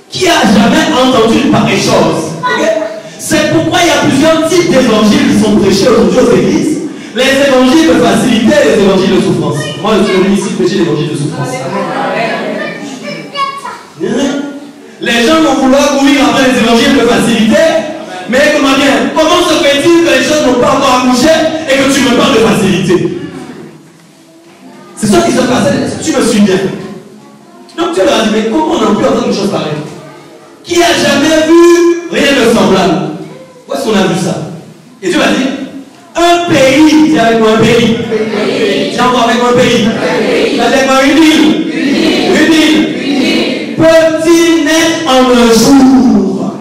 qui a jamais entendu une pareille chose? Okay? C'est pourquoi il y a plusieurs types d'évangiles qui sont prêchés aujourd'hui aux églises. Les évangiles de facilité et les évangiles de souffrance. Moi, je suis venu ici prêcher l'évangile de souffrance. Les gens vont vouloir courir après les évangiles de facilité, mais comment bien? Comment se fait-il que les choses n'ont pas encore accouché et que tu me parles de facilité? C'est ça qui se passait, tu me suis bien. Donc tu leur as dit, mais comment on a pu entendre une chose pareille? Qui a jamais vu rien de semblable? Où est-ce qu'on a vu ça? Et Dieu m'a dit, un pays, dis avec moi un pays. Dis encore avec moi un pays. Dis avec moi une île. Une île. Peut-il naître en un jour?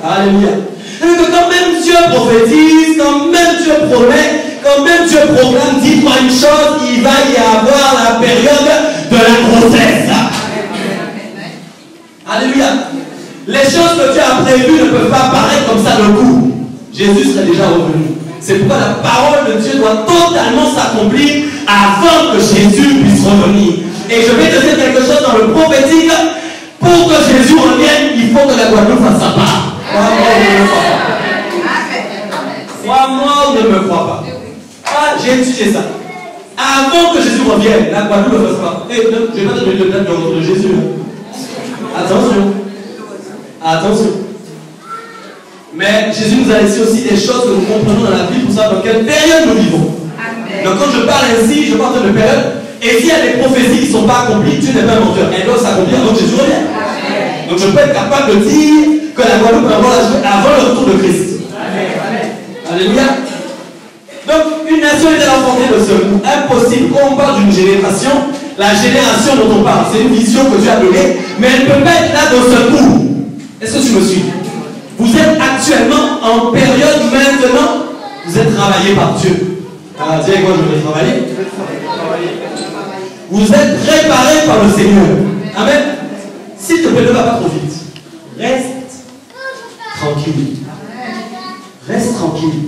Alléluia. Et que quand même Dieu prophétise, quand même Dieu promet, quand même Dieu proclame, dis-toi une chose, il va y avoir la période de la grossesse. Alléluia. Les choses que Dieu a prévues ne peuvent pas apparaître comme ça d'un coup. Jésus serait déjà revenu. C'est pourquoi la parole de Dieu doit totalement s'accomplir avant que Jésus puisse revenir. Et je vais te dire quelque chose dans le prophétique. Pour que Jésus revienne, il faut que la Guadeloupe fasse sa part. Crois-moi ou ne me crois pas. Ah, j'ai étudié ça. Avant que Jésus revienne, la Guadeloupe ne fasse sa part. Et je ne vais pas te donner le date de Jésus. Attention. Attention. Mais Jésus nous a laissé aussi des choses que nous comprenons dans la vie pour savoir dans quelle période nous vivons. Amen. Donc quand je parle ainsi, je parle de période. Et s'il y a des prophéties qui ne sont pas accomplies, Dieu n'est pas un menteur. Elles doivent s'accomplir avant que Jésus revienne. Amen. Donc je peux être capable de dire que la Guadeloupe va avoir la joie avant le retour de Christ. Amen. Alléluia. Donc une nation est enfantée de ce coup. Impossible. Quand on parle d'une génération, la génération dont on parle, c'est une vision que Dieu a donnée, mais elle ne peut pas être là dans ce coup. Est-ce que tu me suis? Vous êtes actuellement en période maintenant, vous êtes travaillé par Dieu. Ah, dis moi je vais travailler. Vous êtes préparé par le Seigneur. Amen. S'il te plaît, ne va pas trop vite. Reste tranquille. Reste tranquille.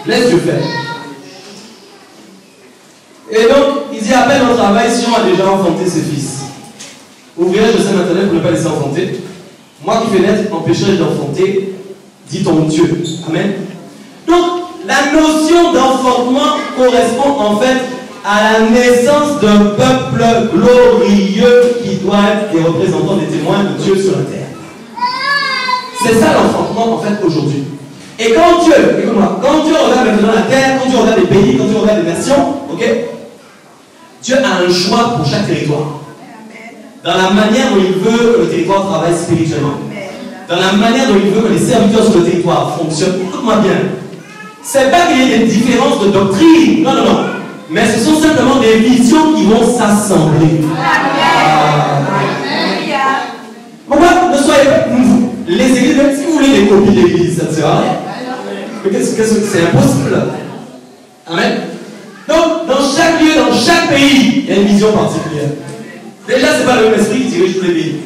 Laisse Dieu faire. Et donc, il dit à peine au travail, Sion a déjà enfanté ses fils. Ouvrirai le sein maternel pour ne pas laisser enfanter. Moi qui fais naître, empêcherai d'enfanter, dit ton Dieu. Amen. Donc, la notion d'enfantement correspond en fait à la naissance d'un peuple glorieux qui doit être des représentants des témoins de Dieu sur la terre. C'est ça l'enfantement en fait aujourd'hui. Et quand Dieu, écoute-moi, quand Dieu regarde maintenant la terre, quand Dieu regarde les pays, quand Dieu regarde les nations, ok, Dieu a un choix pour chaque territoire. Dans la manière dont il veut que le territoire travaille spirituellement. Dans la manière dont il veut que les serviteurs sur le territoire fonctionnent. Écoute-moi bien. C'est pas qu'il y ait des différences de doctrine. Non, non, non. Mais ce sont simplement des visions qui vont s'assembler. Pourquoi ne soyez pas les églises, même si vous voulez des copies d'église, ça ne sert à rien. Mais qu'est-ce que c'est impossible? Amen. Donc, dans chaque lieu, dans chaque pays, il y a une vision particulière. Déjà, ce n'est pas le même esprit qui dirige tous les pays.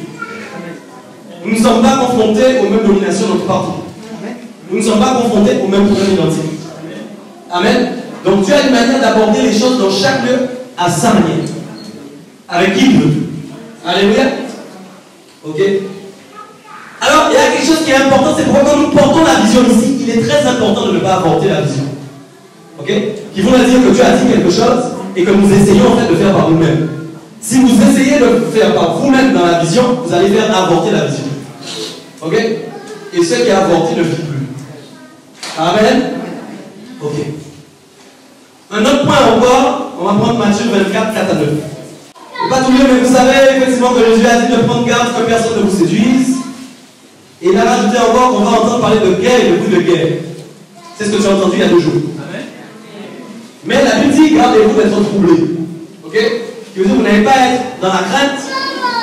Nous ne sommes pas confrontés aux mêmes dominations dans tout partout. Nous ne sommes pas confrontés aux mêmes problèmes identiques. Amen. Donc Dieu a une manière d'aborder les choses dans chaque lieu à sa manière. Avec qui il veut. Alléluia. Ok. Alors, il y a quelque chose qui est important, c'est pourquoi quand nous portons la vision ici, il est très important de ne pas avorter la vision. Ok. Qui vont dire que Dieu a dit quelque chose et que nous essayons en fait de faire par nous-mêmes. Si vous essayez de le faire par vous-même dans la vision, vous allez faire avorter la vision. Ok. Et ceux qui ont avorté ne vivent plus. Amen. Ok. Un autre point encore, on va prendre Matthieu 24, 4 à 9. Pas tout le monde, mais vous savez effectivement que Jésus a dit de prendre garde que personne ne vous séduise. Et il a rajouté encore qu'on va entendre parler de guerre et de bruit de guerre. C'est ce que tu as entendu il y a 2 jours. Amen. Mais la Bible dit gardez-vous d'être troublés. Ok? Qui veut dire que vous n'allez pas être dans la crainte,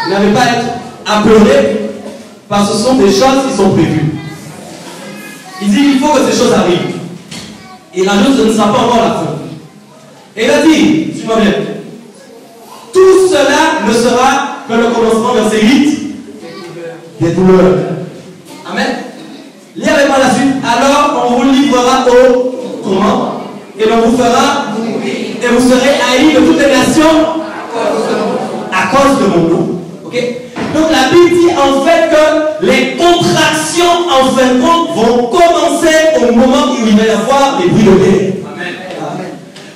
vous n'allez pas être apeuré, parce que ce sont des choses qui sont prévues. Il dit qu'il faut que ces choses arrivent. Et la chose ne sera pas encore la fin. Et il a dit, suis-moi bien, tout cela ne sera que le commencement, verset 8, des douleurs. Amen. Lisez avec moi la suite. Alors on vous livrera au tourment, et l'on vous fera, et vous serez haïs de toutes les nations à cause de mon nom. Ok? Donc la Bible dit en fait que les contractions en fin de compte vont commencer au moment où il va y avoir des bruits de guerre. Amen.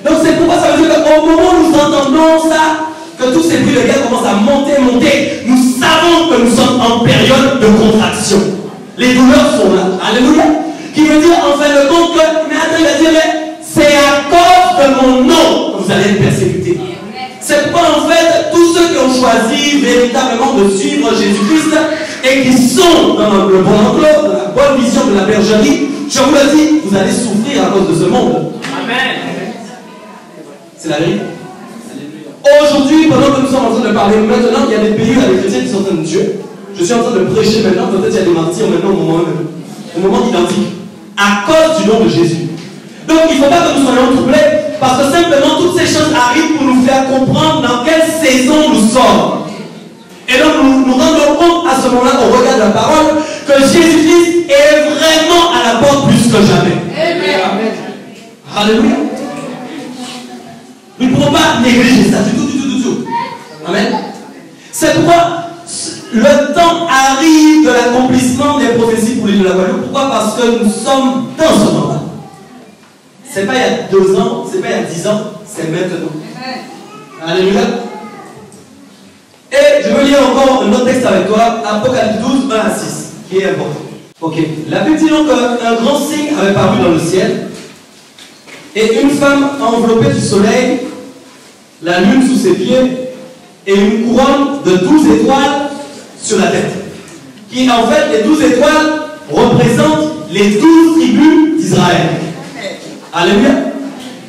Donc c'est pourquoi ça veut dire qu'au moment où nous entendons ça, que tous ces bruits de guerre commencent à monter, nous savons que nous sommes en période de contraction. Les douleurs sont là. Alléluia. Qui veut dire en fin de compte que, mais attends, il va dire, mais c'est à cause de mon nom que vous allez être persécutés. C'est pourquoi en fait, tous ceux qui ont choisi véritablement de suivre Jésus-Christ et qui sont dans le bon enclos, dans la bonne vision de la bergerie, je vous le dis, vous allez souffrir à cause de ce monde. Amen. C'est la vérité. Aujourd'hui, pendant que nous sommes en train de parler, maintenant, il y a des pays où il y a des chrétiens qui sont en train de tuer. Je suis en train de prêcher maintenant, peut-être il y a des martyrs maintenant au moment identique. À cause du nom de Jésus. Donc il ne faut pas que nous soyons troublés, parce que simplement toutes ces choses arrivent pour nous faire comprendre dans quelle saison nous sommes. Et donc nous rendons compte à ce moment-là, au regard de la parole, que Jésus-Christ est vraiment à la porte plus que jamais. Amen. Alléluia. Nous ne pouvons pas négliger ça du tout. Amen. C'est pourquoi le temps arrive de l'accomplissement des prophéties pour l'île de la Guadeloupe. Pourquoi? Parce que nous sommes dans ce moment-là. Ce n'est pas il y a 2 ans, ce n'est pas il y a 10 ans, c'est maintenant. Alléluia. Et je veux lire encore un autre texte avec toi, Apocalypse 12, 1 à 6, qui est important. Ok. La Bible dit donc qu'un grand signe avait paru dans le ciel, et une femme enveloppée du soleil, la lune sous ses pieds, et une couronne de 12 étoiles sur la tête. Qui en fait, les 12 étoiles représentent les 12 tribus d'Israël. Alléluia.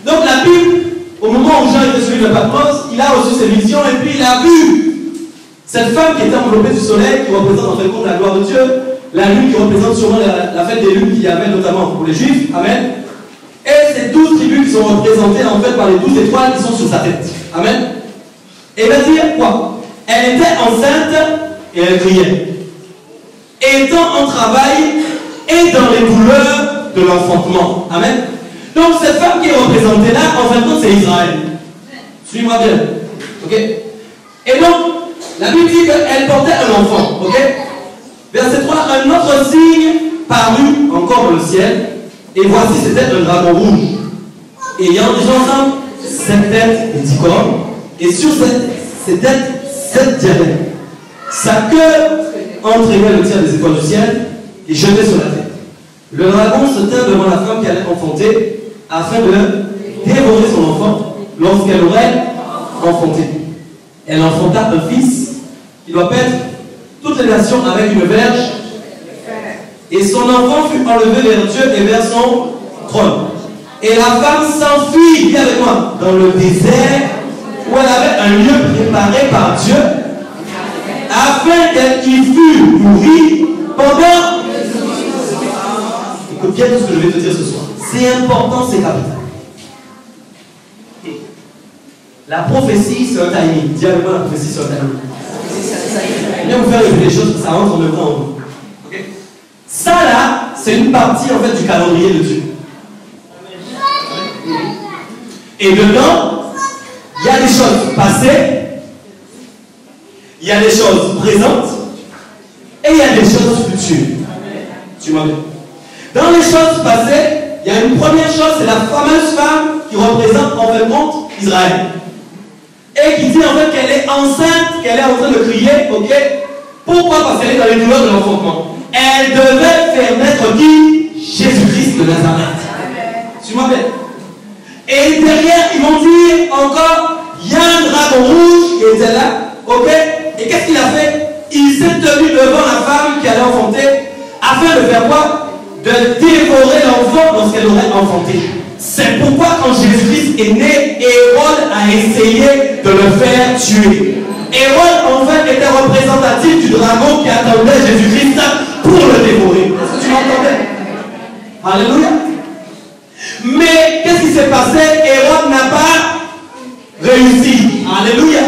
Donc la Bible, au moment où Jean était celui de Patmos, il a reçu ses visions et puis il a vu cette femme qui était enveloppée du soleil, qui représente en fait compte la gloire de Dieu, la lune qui représente sûrement la fête des lunes qu'il y avait notamment pour les Juifs. Amen. Et ces 12 tribus qui sont représentées en fait par les 12 étoiles qui sont sur sa tête. Amen. Et il va dire quoi? Elle était enceinte et elle criait. Étant en travail et dans les douleurs de l'enfantement. Amen. Donc cette femme qui est représentée là, en fin de compte, c'est Israël. Suis-moi bien. Ok. Et donc, la Bible dit qu'elle portait un enfant. Ok. Verset 3, un autre signe parut encore dans le ciel. Et voici, c'était un dragon rouge, ayant déjà ensemble 7 têtes et 10 cornes, et sur ces têtes, 7 diadèmes. Sa queue entraînait le tiers des étoiles du ciel et jetait sur la terre. Le dragon se tint devant la femme qui allait enfanter, afin de dévorer son enfant lorsqu'elle aurait enfanté. Elle enfanta un fils qui doit paître toutes les nations avec une verge, et son enfant fut enlevé vers Dieu et vers son trône. Et la femme s'enfuit, viens avec moi, dans le désert où elle avait un lieu préparé par Dieu, afin qu'elle y fût nourrie pendant... Écoute bien tout ce que je vais te dire ce soir. C'est important, c'est capital. La prophétie, c'est un timing. Dis avec moi, la prophétie, c'est un timing. Je viens vous faire évoluer les choses, ça rentre en même temps en vous. Okay? Ça là, c'est une partie en fait du calendrier de Dieu. Et dedans, il y a des choses passées, il y a des choses présentes, et il y a des choses futures. Tu m'as vu? Dans les choses passées, il y a une première chose, c'est la fameuse femme qui représente en fait compte Israël. Et qui dit en fait qu'elle est enceinte, qu'elle est en train de crier, ok? Pourquoi? Parce qu'elle est dans les douleurs de l'enfantement. Elle devait faire naître qui? Jésus-Christ de Nazareth. Tu m'as vu? Et derrière, ils vont dire encore, il y a un dragon rouge qui était là, ok? Et qu'est-ce qu'il a fait? Il s'est tenu devant la femme qui allait enfanter, afin de faire quoi? De dévorer l'enfant lorsqu'elle aurait enfanté. C'est pourquoi quand Jésus-Christ est né, Hérode a essayé de le faire tuer. Hérode en fait était représentatif du dragon qui attendait Jésus-Christ pour le dévorer. Est-ce que tu m'entendais? Alléluia. Mais qu'est-ce qui s'est passé? Hérode n'a pas réussi. Alléluia.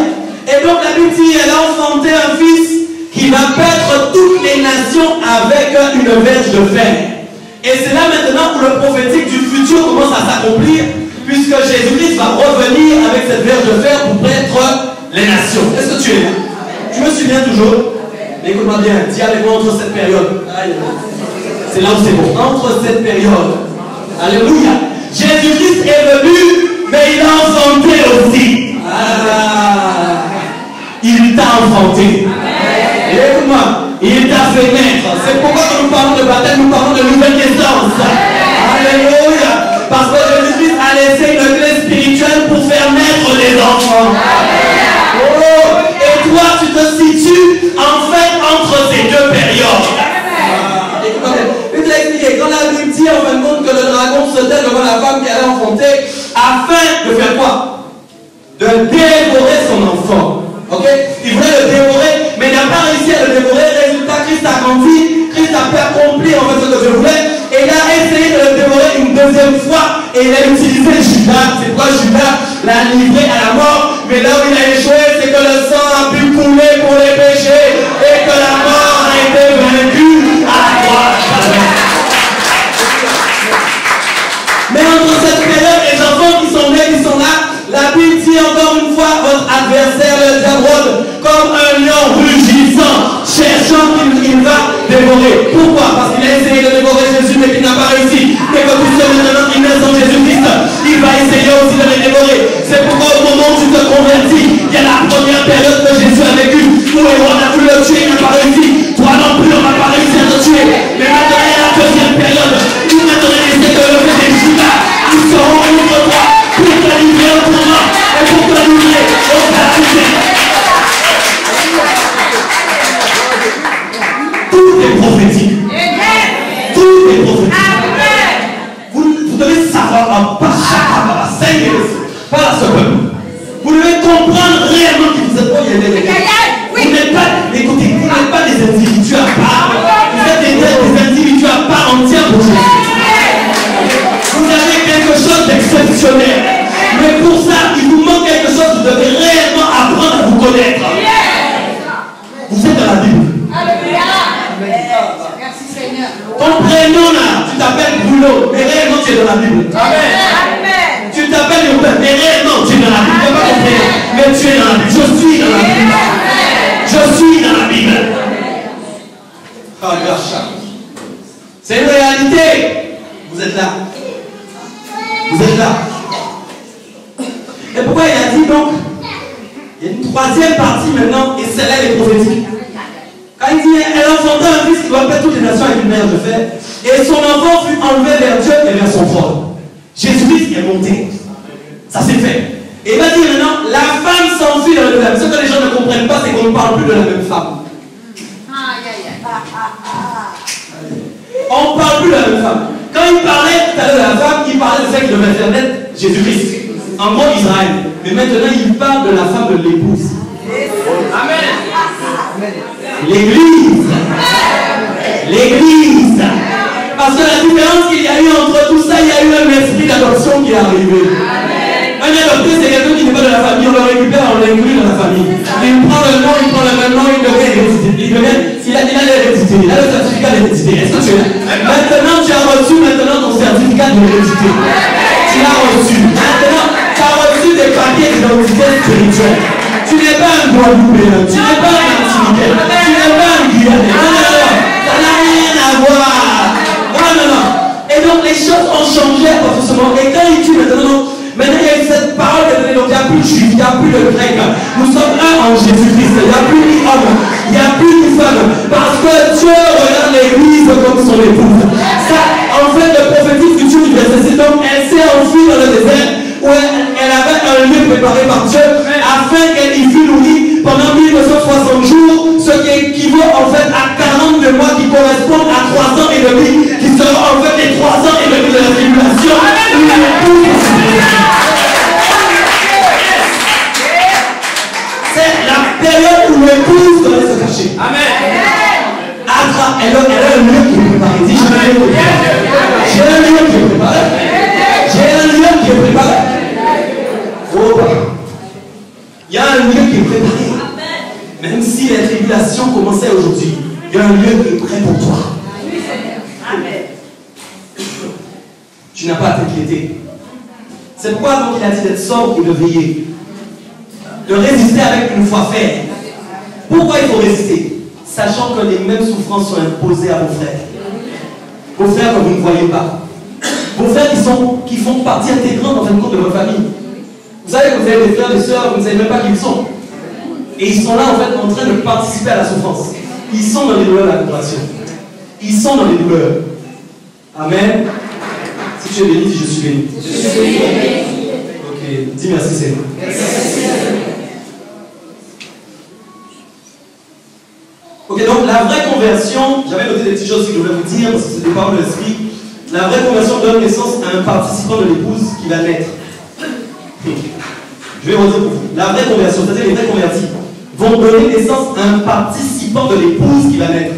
Et donc la Bible dit, elle a enfanté un fils qui va paître toutes les nations avec une verge de fer. Et c'est là maintenant où le prophétique du futur commence à s'accomplir, puisque Jésus-Christ va revenir avec cette verge de fer pour paître les nations. Est-ce que tu es là? Tu me souviens toujours? Écoute-moi bien, dis avec moi entre cette période. C'est là où c'est bon. Entre cette période. Alléluia. Jésus-Christ est venu, mais il a enfanté aussi. Il t'a enfanté. Écoute-moi. Il t'a fait naître. C'est pourquoi quand nous parlons de baptême, nous parlons de nouvelle naissance. Alléluia. Parce que Jésus-Christ a laissé une clé spirituelle pour faire naître les enfants. Oh. Et toi, tu te situes en fait entre ces deux périodes. Je vais te l'expliquer. Quand la Bible dit en fin de compte que le dragon se tait devant la femme qui allait enfanter, afin de faire quoi? De dévorer son enfant. Ok? Il voulait le dévorer, mais il n'a pas réussi à le dévorer. Résultat, Christ a grandi, Christ a fait accomplir en fait ce que je voulais, et il a essayé de le dévorer une deuxième fois, et il a utilisé Judas. C'est quoi Judas? L'a livré à la mort, mais là où il a échoué, c'est que le sang a pu couler pour les péchés, et que la mort a été vaincue à la croix. Mais entre cette période, les enfants qui sont nés, qui sont là, la Bible dit encore une fois, votre adversaire, le diable, comme un lion rugissant, cherchant qu'il va dévorer. Pourquoi? Parce qu'il a essayé de dévorer Jésus, mais qu'il n'a pas réussi. Mais que puisque maintenant il naît en Jésus-Christ, il va essayer aussi de les dévorer. C'est pourquoi au moment où tu te convertis, il y a la première période que Jésus a vécue, où Hérode a voulu le tuer, il n'a pas réussi. Toi non plus, on n'a pas réussi à te tuer. Mais maintenant, il y a la deuxième période, où maintenant il essaie de lever des Judas, qui seront contre toi, pour te livrer au tournant, et pour te livrer au baptême. Tout est prophétique. Tout est prophétique. Vous devez savoir, pas ce peuple. Vous devez comprendre réellement que vous êtes pas, vous n'êtes pas, écoutez, vous n'êtes pas des individus à part. Vous êtes des individus à part entière pour Jésus. Vous avez quelque chose d'exceptionnel. Mais pour ça, il vous manque quelque chose, vous devez réellement apprendre à vous connaître. Vous êtes dans la Bible. Merci Seigneur. Ton prénom là, tu t'appelles Bruno, mais réellement tu es dans la Bible. Amen. Tu t'appelles Urbain, mais réellement tu es dans la Bible. Tu n'es pas ton prénom, mais tu es dans la Bible. Je suis dans la Bible. Je suis dans la Bible. C'est une réalité. Vous Vous êtes là. Vous êtes là. Et pourquoi il a dit donc, il y a une troisième partie maintenant, et celle-là elle est prophétique. Quand il dit, elle enfanta un fils qui doit faire toutes les nations avec une mère de fer, et son enfant fut enlevé vers Dieu et vers son trône. Jésus-Christ est monté. Ça s'est fait. Et il va dire maintenant, la femme s'enfuit dans le même. Ce que les gens ne comprennent pas, c'est qu'on ne parle plus de la même femme. On ne parle plus de la même femme. Quand il parlait tout à l'heure de la femme, il parlait de celle qui devait faire naître Jésus-Christ. En gros, Israël. Mais maintenant, il parle de la femme de l'épouse. Amen. L'église. L'église. Parce que la différence qu'il y a eu entre tout ça, il y a eu un esprit d'adoption qui est arrivé. Un adopté, c'est quelqu'un qui n'est pas de la famille, on le récupère, on l'inclut dans la famille. Il prend le nom, il prend le même nom, il devient hérédité. Il a l'hérédité, il a le certificat d'hérédité. Est-ce que tu es là? Maintenant, tu as reçu ton certificat d'hérédité. Tu l'as reçu. Maintenant, tu as reçu des papiers d'identité spirituelle. Tu n'es pas un Guadeloupéen, tu n'es pas un Martiniquais, tu n'es pas un Guyanais. Non, non, non, ça n'a rien à voir. Non, non, non. Et donc, les choses ont changé à partir de ce moment. Et quand il tue maintenant, maintenant, il y a eu cette parole qui a donné, donc il n'y a plus de juif, il n'y a plus de grec. Nous sommes un en Jésus-Christ. Il n'y a plus ni homme, il n'y a plus ni femme. Parce que Dieu regarde l'église comme son épouse. Ça, en fait, le prophétique futur du verset 6, donc elle s'est enfuie dans le désert où elle avait un lieu préparé par Dieu afin qu'elle y fût nourrie pendant 1960 jours, ce qui équivaut en fait à 42 mois qui correspondent à 3 ans et demi, qui seront en fait les 3 ans et demi de la tribulation. C'est la période où l'épouse doit se cacher. Amen. Elle a un lieu qui est préparé. Dis, j'ai un lieu qui est préparé. J'ai un lieu qui est préparé. Oh, il y a un lieu qui est préparé. Même si les tribulations commençaient aujourd'hui, il y a un lieu qui est prêt pour toi. Tu n'as pas à t'inquiéter. C'est pourquoi donc il a dit d'être sobre et de veiller. De résister avec une foi ferme. Pourquoi il faut résister? Sachant que les mêmes souffrances sont imposées à vos frères. Vos frères que vous ne voyez pas. Vos frères qui font partie intégrante en fin de compte de votre famille. Vous savez que vous avez des frères et des sœurs, vous ne savez même pas qui ils sont. Et ils sont là en fait en train de participer à la souffrance. Ils sont dans les douleurs de la compassion. Ils sont dans les douleurs. Amen. Si tu es béni, dis je suis béni. Je suis béni. Ok, dis merci Seigneur. Ok, donc la vraie conversion, j'avais noté des petites choses que je voulais vous dire, parce que c'est des paroles de l'esprit. La vraie conversion donne naissance à un participant de l'épouse qui va naître. Je vais redire pour vous. La vraie conversion, c'est-à-dire les vrais convertis, vont donner naissance à un participant de l'épouse qui va naître.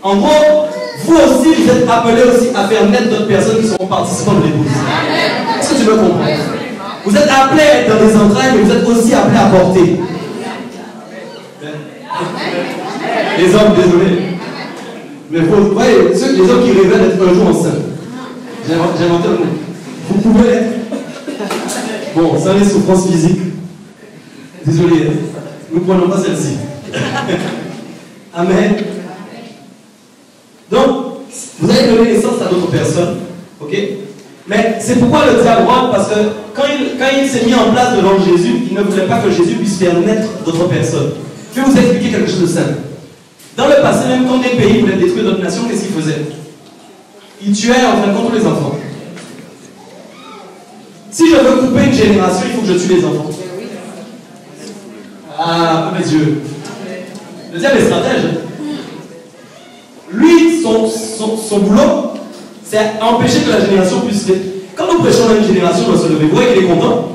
En gros, vous aussi, vous êtes appelés aussi à faire naître d'autres personnes qui seront participants de l'épouse. Est-ce que tu me comprends? Vous êtes appelés à être dans les entrailles, mais vous êtes aussi appelés à porter. Les hommes, désolé. Mais vous voyez, les hommes qui révèlent être un jour enceintes. J'ai inventé un mot. Vous pouvez être. Bon, ça les souffrances physiques. Désolé, nous ne prenons pas celle-ci. Amen. Donc, vous allez donner naissance à d'autres personnes. Ok? Mais c'est pourquoi le diable rentre, parce que quand il s'est mis en place devant Jésus, il ne voulait pas que Jésus puisse faire naître d'autres personnes. Je vais vous expliquer quelque chose de simple. Dans le passé, même quand des pays voulaient détruire d'autres nations, qu'est-ce qu'ils faisaient? Ils tuaient en fin de compte tous les enfants. Si je veux couper une génération, il faut que je tue les enfants. Ah, mes yeux. Le diable est stratège. Lui, son boulot, c'est empêcher que la génération puisse... Quand nous prêchons à une génération doit se lever, vous voyez qu'il est content.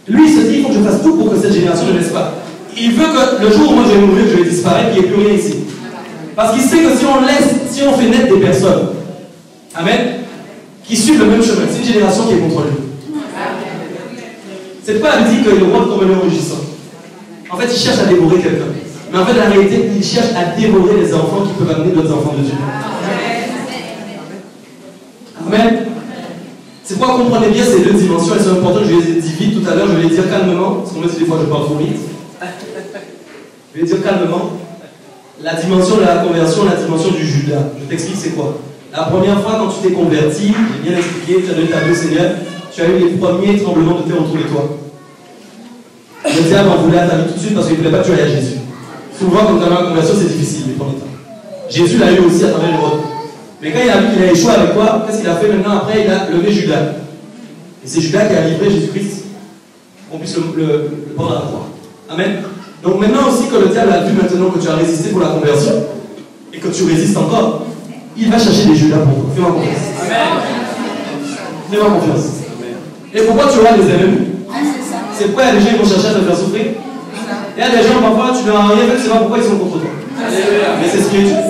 Lui, il se dit, il faut que je fasse tout pour que cette génération ne laisse pas. Il veut que le jour où moi je vais mourir, je vais disparaître, qu'il n'y ait plus rien ici. Parce qu'il sait que si on fait naître des personnes, amen, qui suivent le même chemin, c'est une génération qui est contre lui. C'est pas la dit que le roi comme un rugissant. En fait, il cherche à dévorer quelqu'un. Mais en fait, la réalité, il cherche à dévorer les enfants qui peuvent amener d'autres enfants de Dieu. Amen. C'est pourquoi comprenez bien ces deux dimensions, elles sont importantes. Je les ai dit vite tout à l'heure, je vais les dire calmement, parce qu'on me dit des fois je parle trop vite. Je vais dire calmement. La dimension de la conversion, la dimension du Judas. Je t'explique c'est quoi. La première fois, quand tu t'es converti, j'ai bien expliqué, tu as donné ta vie au Seigneur, tu as eu les premiers tremblements de terre autour de toi. Le diable en voulait à ta vie tout de suite parce qu'il ne voulait pas que tu ailles à Jésus. Souvent, quand tu as la conversion, c'est difficile les premiers temps. Jésus l'a eu aussi à travers les routes. Mais quand il a vu qu'il a échoué avec toi, qu'est-ce qu'il a fait maintenant? Après, il a levé Judas. Et c'est Judas qui a livré Jésus-Christ pour qu'on puisse le prendre à la croix. Amen. Donc maintenant aussi que le diable a vu maintenant que tu as résisté pour la conversion et que tu résistes encore, il va chercher des Judas pour toi. Fais-moi confiance. Fais-moi confiance. Et pourquoi tu auras des ennemis? C'est pourquoi il y a des gens qui vont chercher à te faire souffrir. Il y a des gens, parfois, tu n'as rien fait, tu ne sais pas pourquoi ils sont contre toi. Mais c'est spirituel.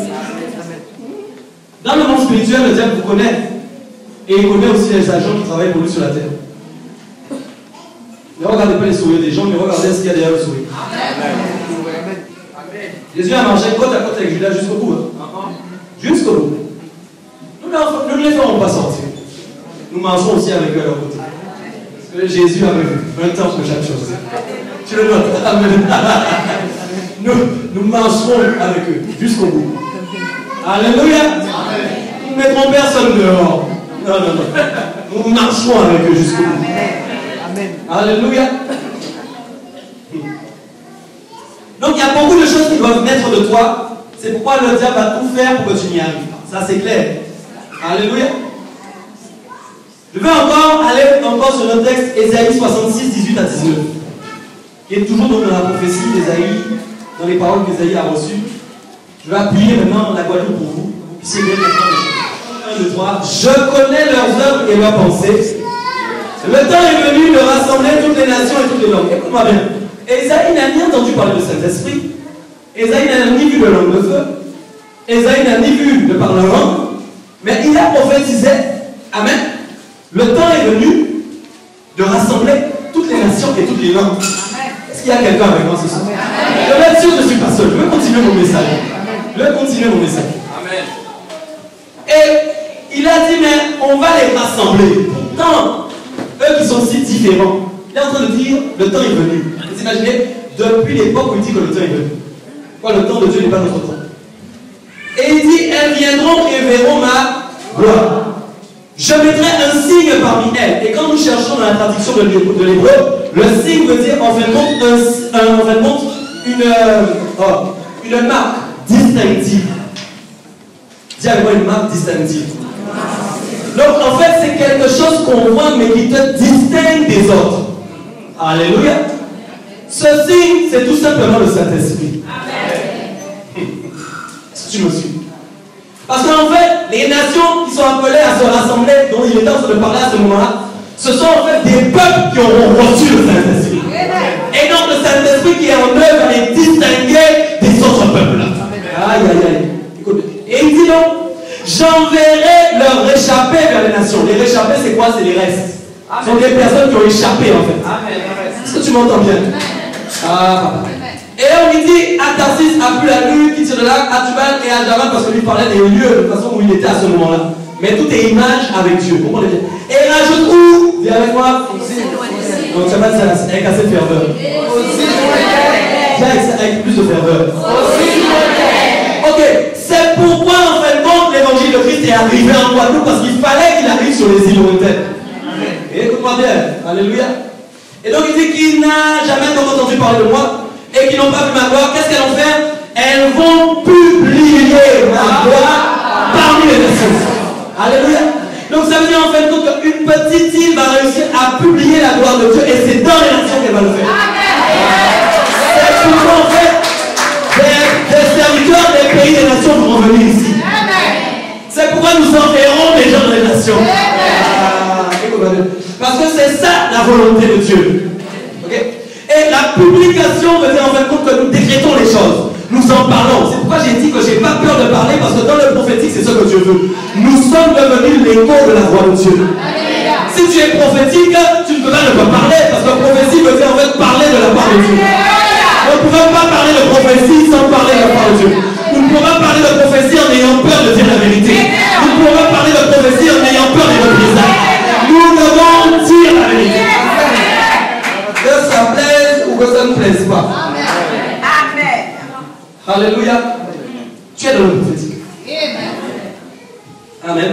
Dans le monde spirituel, le diable vous connaît. Et il connaît aussi les agents qui travaillent pour lui sur la terre. Ne regardez pas les sourires des gens, mais regardez ce qu'il y a derrière le sourire. Jésus a marché côte à côte avec Judas jusqu'au bout. Jusqu'au bout. Nous ne les ferons pas sortir. Nous marchons aussi avec eux à leur côté. Parce que Jésus avait vu un temps pour chaque chose. Tu le notes. Amen. Nous marcherons avec eux jusqu'au bout. Alléluia. Nous ne mettrons personne dehors. Non. Nous marcherons avec eux jusqu'au bout. Amen. Alléluia. Donc il y a beaucoup de choses qui doivent naître de toi. C'est pourquoi le diable va tout faire pour que tu n'y arrives pas. Ça c'est clair. Alléluia. Je vais aller sur le texte Ésaïe 66, 18 à 19. Qui est toujours dans la prophétie d'Ésaïe, dans les paroles qu'Ésaïe a reçues. Je vais appuyer maintenant la Guadeloupe pour vous. Vous puissiez bien comprendre. 1, 2, 3. Je connais leurs œuvres et leurs pensées. Le temps est venu de rassembler toutes les nations et toutes les langues. Écoute-moi bien. Ésaïe n'a ni entendu parler de Saint-Esprit. Ésaïe n'a ni vu de langue de feu. Ésaïe n'a ni vu de parlement. Mais il a prophétisé. Amen. Le temps est venu de rassembler toutes les nations et toutes les langues. Est-ce qu'il y a quelqu'un avec moi ce soir? Je vais être sûr que je ne suis pas seul. Je vais continuer mon message. Amen. Et il a dit, mais on va les rassembler. Pourtant, eux qui sont si différents, il est en train de dire, le temps est venu. Vous imaginez, depuis l'époque où il dit que le temps est venu. Quoi, le temps de Dieu n'est pas notre temps. Et il dit, elles viendront et verront ma gloire. Je mettrai un signe parmi elles. Et quand nous cherchons dans la traduction de l'hébreu, le signe veut dire en fait une marque distinctive. Dis avec moi une marque distinctive. Donc en fait c'est quelque chose qu'on voit mais qui te distingue des autres. Alléluia. Ce signe c'est tout simplement le Saint-Esprit. Est-ce que tu me suis? Parce qu'en fait, les nations qui sont appelées à se rassembler, dont il est en train de parler à ce moment-là, ce sont en fait des peuples qui auront reçu le Saint-Esprit. Et donc le Saint-Esprit qui est en œuvre à les distinguer des autres peuples. Aïe. Écoute. Et il dit donc, j'enverrai leurs réchappés vers les nations. Les réchappés, c'est quoi? C'est les restes. Ce sont des personnes qui ont échappé en fait. Est-ce que tu m'entends bien? Papa. Et là, on lui dit à Tarsis, à Pulalu, qui tire de là, à Tubal et à Javan, parce que lui parlait des lieux de façon où il était à ce moment-là. Mais tout est image avec Dieu. Vous comprenez bien? Et rajoute où? Viens avec moi. Donc, ça va avec assez de ferveur. Viens avec plus de ferveur. Ok, c'est pourquoi en fin de compte l'évangile de Christ est arrivé en Guadeloupe, parce qu'il fallait qu'il arrive sur les îles lointaines. Et écoute-moi bien. Alléluia. Et donc, il dit qu'il n'a jamais entendu parler de moi. Et qui n'ont pas vu ma gloire, qu'est-ce qu'elles vont faire? Elles vont publier ma gloire parmi les nations. Alléluia. Donc ça veut dire en fait qu'une petite île va réussir à publier la gloire de Dieu et c'est dans les nations qu'elle va le faire. C'est pourquoi en fait des serviteurs des pays des nations vont venir ici. C'est pourquoi nous enverrons les gens dans les nations. Parce que c'est ça la volonté de Dieu. Ok? Et la publication veut dire en fin de compte que nous décrétons les choses. Nous en parlons. C'est pourquoi j'ai dit que je n'ai pas peur de parler parce que dans le prophétique, c'est ce que Dieu veut. Nous sommes devenus l'écho de la voix de Dieu. Si tu es prophétique, tu ne peux pas ne pas parler parce que prophétie veut dire en fait parler de la part de Dieu. On ne pouvons pas parler de prophétie sans parler de la part de Dieu. Nous ne pouvons pas parler de prophétie en ayant peur de dire la vérité. Nous ne pouvons pas parler de prophétie en ayant peur des représailles. Nous devons dire la vérité. Que ça plaise ou que ça ne plaise pas. Amen. Alléluia. Tu es dans le prophétique. Amen.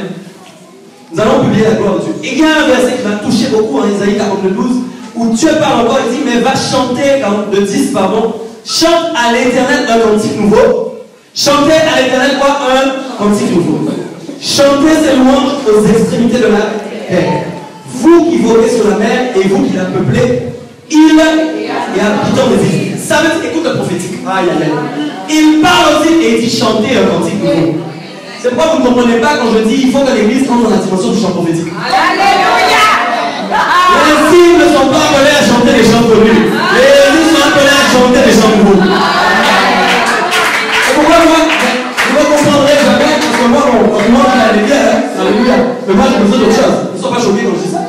Nous allons publier la gloire de Dieu. Et il y a un verset qui m'a touché beaucoup en Isaïe 42, où Dieu parle encore, il dit, mais va chanter, de 10, pardon, chante à l'Éternel un cantique nouveau. Chantez à l'Éternel quoi? Un cantique nouveau. Chantez ses louanges aux extrémités de la terre. Vous qui voguez sur la mer et vous qui la peuplez, il et habitants des îles. Ça veut dire, écoute le prophétique. Aïe, aïe, aïe. Il parle aussi et il dit chanter un cantique nouveau. C'est pourquoi vous ne comprenez pas quand je dis il faut que l'église entre dans la dimension du chant prophétique. Alléluia. Les filles ne sont pas appelés à chanter les chants connus. Les églises sont appelés à chanter les chants nouveaux. C'est pourquoi moi, vous ne comprendrez jamais, parce que moi, on mange à l'église, alléluia. Mais moi, j'ai besoin d'autre chose. Ne sois pas choqués quand je dis ça.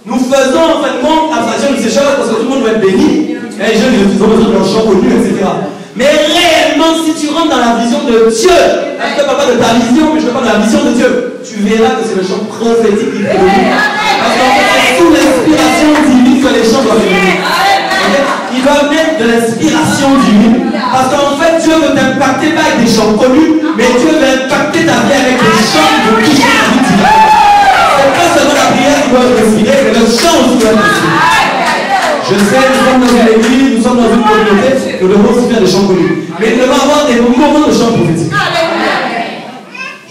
Nous faisons en fin de compte abstraction de ces choses parce que tout le monde doit être béni. Et les jeunes, ils ont besoin de leur chant connu, etc. Mais réellement, si tu rentres dans la vision de Dieu, je ne parle pas de ta vision, mais je parle de la vision de Dieu, tu verras que c'est le chant prophétique qui est produit. Parce qu'en fait, c'est sous l'inspiration divine que les chants doivent venir. Ils doivent naître de l'inspiration divine. Parce qu'en fait, Dieu veut t'impacter pas avec des chants connus, mais Dieu veut impacter ta vie avec des chants de toucher la vie divine. C'est pas seulement la prière qui doit respirer, mais le chant aussi doit respirer. Je sais, nous sommes dans une église, nous sommes dans une communauté, nous devons aussi faire des chants connus. Mais nous devons avoir des moments de chants prophétiques.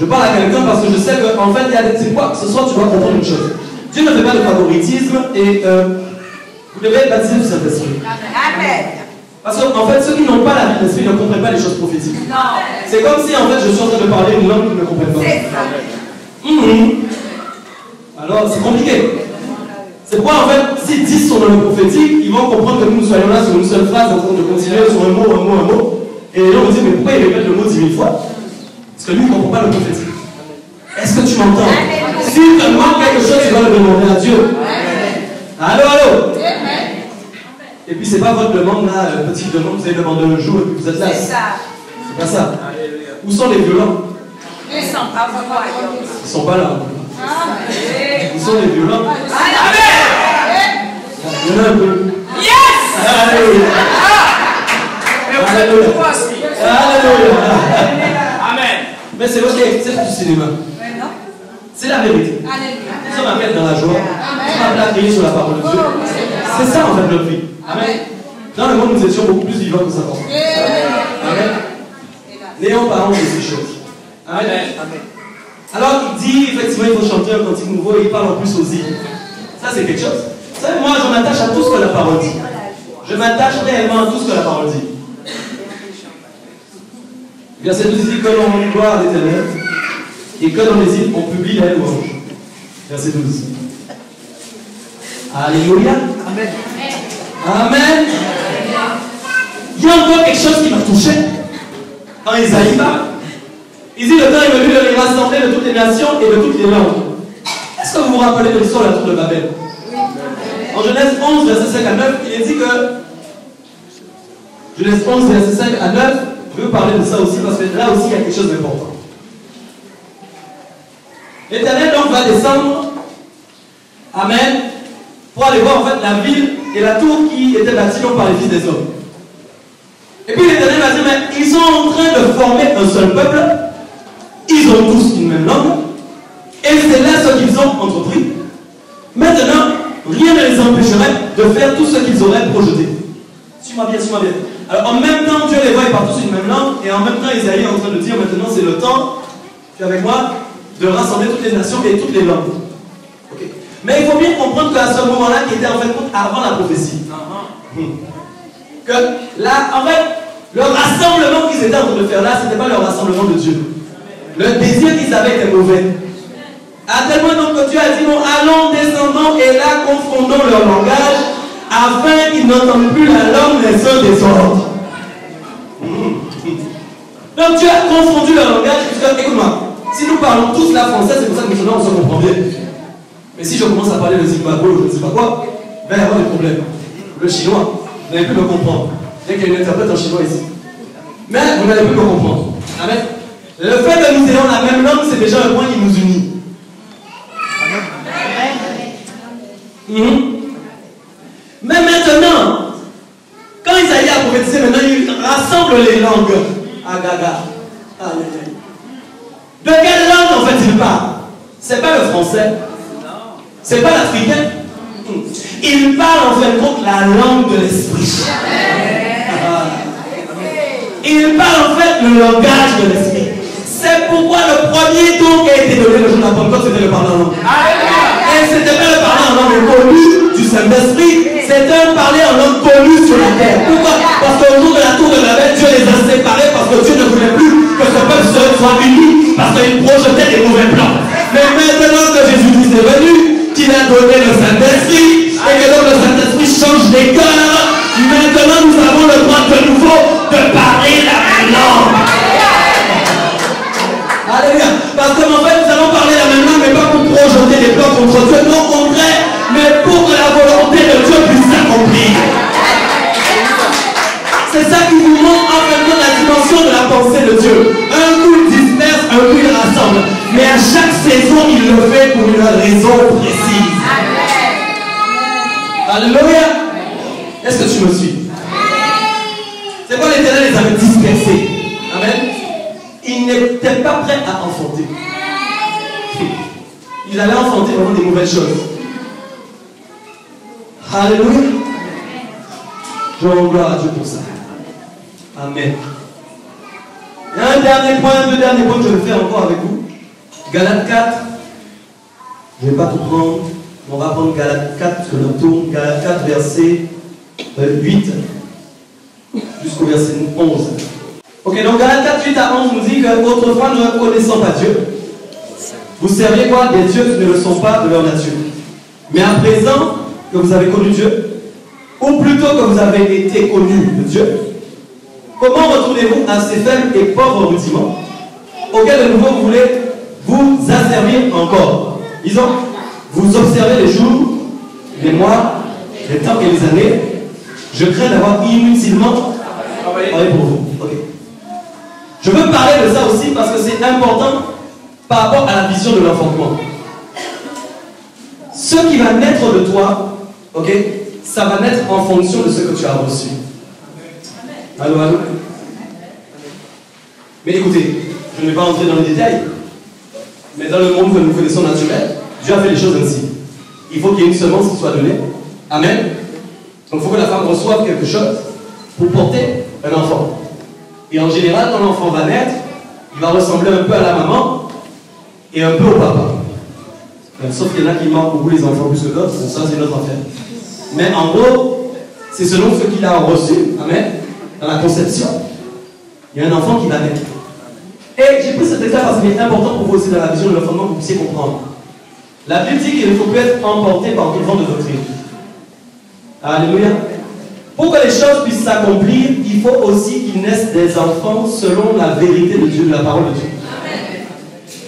Je parle à quelqu'un parce que je sais qu'en fait, il y a des quoi. Ce soir, tu dois comprendre une chose. Dieu ne fait pas de favoritisme et vous devez être baptisé du Saint-Esprit. Amen. Parce qu'en fait, ceux qui n'ont pas la vie d'esprit ne comprennent pas les choses prophétiques. C'est comme si en fait je suis en train de parler une langue qu'ils ne comprennent pas. C'est ça. Alors, c'est compliqué. C'est pourquoi en fait, si 10 sont dans le prophétique, ils vont comprendre que nous soyons là sur une seule phrase en train de continuer sur un mot. Et les gens vont dire, mais pourquoi il répète le mot 10 000 fois? Parce que lui, il ne comprend pas le prophétique. Est-ce que tu m'entends? S'il te manque quelque chose, tu dois le demander à Dieu. Allô, allô? Et puis, c'est pas votre demande là, petite demande, vous allez demander un jour et puis vous êtes là. C'est ça. C'est pas ça. Où sont les violents? Ils ne sont pas vraiment. Ils sont pas là. Où sont les violents? Il y en a un peu. Yes! Alléluia. Alléluia. Alléluia. Amen. Mais c'est ok, c'est du cinéma. C'est la vérité. Nous sommes appelés dans la joie. Nous sommes appelés à prier sur la parole de Dieu. C'est ça en fait notre vie. Amen. Dans le monde, nous étions beaucoup plus vivants que ça. Amen. N'ayons pas honte de ces choses. Amen. Alors il dit effectivement il faut chanter un cantique nouveau et il parle en plus aux îles. Ça c'est quelque chose. Vous savez, moi je m'attache à tout ce que la parole dit. Je m'attache réellement à tout ce que la parole dit. Verset 12 dit que l'on rend gloire à l'Éternel et que dans les îles on publie la louange. Verset 12. Alléluia. Amen. Amen. Il y a encore quelque chose qui m'a touché quand Isaïe parle. Il dit le temps est venu de les rassembler de toutes les nations et de toutes les langues. Est-ce que vous vous rappelez de l'histoire de la tour de Babel? En Genèse 11, verset 5 à 9, il est dit que Genèse 11, verset 5 à 9, je veux parler de ça aussi parce que là aussi il y a quelque chose d'important. L'Éternel donc va descendre, Amen, pour aller voir en fait la ville et la tour qui était bâtie donc par les fils des hommes. Et puis l'Éternel va dire, mais ils sont en train de former un seul peuple, ils ont tous une même langue, et c'est là ce qu'ils ont entrepris. Maintenant, rien ne les empêcherait de faire tout ce qu'ils auraient projeté. Suis-moi bien, suis-moi bien. Alors en même temps, Dieu les voit, ils parlent tous une même langue, et en même temps, Isaïe est en train de dire, maintenant c'est le temps, tu es avec moi, de rassembler toutes les nations et toutes les langues. Okay. Mais il faut bien comprendre qu'à ce moment-là, qui était en fait avant la prophétie, que là, en fait, le rassemblement qu'ils étaient en train de faire là, ce n'était pas le rassemblement de Dieu. Le désir qu'ils avaient était mauvais. À tel point donc que Dieu a dit, bon, allons, descendons et là, confondons leur langage, afin qu'ils n'entendent plus la langue des uns des autres. Donc Dieu a confondu leur langage, puisque, écoute-moi, si nous parlons tous la française, c'est pour ça que maintenant on se comprend bien. Mais si je commence à parler le Zimbabwe ou je ne sais pas quoi, ben il y aura des problèmes. Le chinois, vous n'allez plus me comprendre. Bien qu'il y ait une interprète en chinois ici. Mais vous n'allez plus me comprendre. Amen. Le fait que nous ayons la même langue, c'est déjà un point qui nous unit. Mais maintenant, quand Isaïe a prophétisé, maintenant il rassemble les langues. Agaga. De quelle langue en fait il parle? C'est pas le français. C'est pas l'africain. Il parle en fait contre la langue de l'esprit. Il parle en fait le langage de l'esprit. C'est pourquoi le premier don qui a été donné le jour de la Pentecôte, c'était le parler en langue. Et c'était pas le parler en langue connu du Saint-Esprit, c'était un parler en langue connu sur la terre. Pourquoi? Parce qu'au jour de la tour de Babel, Dieu les a séparés parce que Dieu ne voulait plus que ce peuple soit uni, parce qu'il projetait des mauvais plans. Mais maintenant que Jésus-Christ est venu, qu'il a donné le Saint-Esprit, et que donc le Saint-Esprit change les cœurs, maintenant nous avons le droit de nouveau de parler la même langue. Alléluia. Parce que en fait, nous allons parler la même langue, mais pas pour projeter des plans contre Dieu, non, au contraire, mais pour que la volonté de Dieu puisse s'accomplir. C'est ça qui vous montre en fait la dimension de la pensée de Dieu. Un coup il disperse, un coup il rassemble. Mais à chaque saison, il le fait pour une raison précise. Alléluia. Est-ce que tu me suis? C'est quoi l'Éternel les avait dispersés? Amen. Ils n'étaient pas prêts à enfanter. Ils allaient enfanter vraiment des mauvaises choses. Alléluia. Je rends gloire à Dieu pour ça. Amen. Il y a un dernier point, deux derniers points que je vais faire encore avec vous. Galates 4. Je ne vais pas tout prendre. On va prendre Galates 4 parce que l'on tourne. Galates 4, verset 8 jusqu'au verset 11. Ok, donc Galates 4, 8 à 11 nous dit qu'autrefois, ne connaissant pas Dieu, vous serviez quoi? Des dieux qui ne le sont pas de leur nature. Mais à présent que vous avez connu Dieu, ou plutôt que vous avez été connu de Dieu, comment retournez-vous à ces faibles et pauvres rudiments auxquels de nouveau vous voulez vous asservir encore? Disons, vous observez les jours, les mois, les temps et les années. Je crains d'avoir inutilement travaillé pour vous. Okay. Je veux parler de ça aussi parce que c'est important par rapport à la vision de l'enfantement. Ce qui va naître de toi, ok, ça va naître en fonction de ce que tu as reçu. Allô, allô? Mais écoutez, je ne vais pas entrer dans les détails, mais dans le monde que nous connaissons naturel, Dieu a fait les choses ainsi. Il faut qu'il y ait une semence qui soit donnée. Amen. Donc il faut que la femme reçoive quelque chose pour porter un enfant. Et en général, quand l'enfant va naître, il va ressembler un peu à la maman et un peu au papa. Sauf qu'il y en a qui manquent beaucoup les enfants plus que d'autres, ça c'est notre affaire. Mais en gros, c'est selon ce qu'il a reçu, amen, dans la conception, il y a un enfant qui va naître. Et j'ai pris cet exemple parce qu'il est important pour vous aussi dans la vision de l'enfantement que vous puissiez comprendre. La Bible dit qu'il ne faut plus être emporté par tout vent de doctrine. Alléluia. Pour que les choses puissent s'accomplir, il faut aussi qu'il naisse des enfants selon la vérité de Dieu, de la parole de Dieu.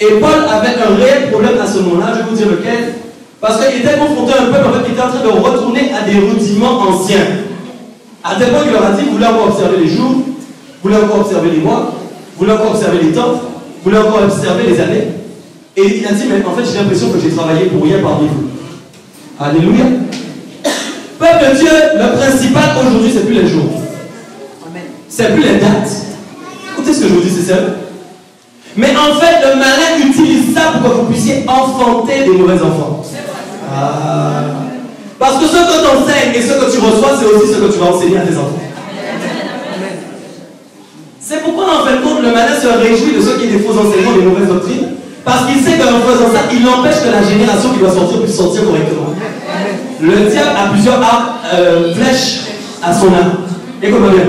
Et Paul avait un réel problème à ce moment-là, je vais vous dire lequel. Parce qu'il était confronté à un peuple qui était en train de retourner à des rudiments anciens. À tel point qu'il leur a dit, vous voulez encore observer les jours, vous voulez encore observer les mois, vous voulez encore observer les temps, vous voulez encore observer les années. Et il a dit, mais en fait j'ai l'impression que j'ai travaillé pour rien parmi vous. Alléluia. Peuple de Dieu, le principal aujourd'hui, c'est plus les jours. C'est plus les dates. Écoutez ce que je vous dis, c'est sérieux. Mais en fait, le malin utilise ça pour que vous puissiez enfanter des mauvais enfants. Parce que ce que tu enseignes et ce que tu reçois, c'est aussi ce que tu vas enseigner à tes enfants. C'est pourquoi, en fin de compte, le malin se réjouit de ceux qui ont des faux enseignements, des mauvaises doctrines. Parce qu'il sait qu'en faisant ça, il empêche que la génération qui doit sortir puisse sortir correctement. Le diable a plusieurs flèches à son âme. Écoutez bien.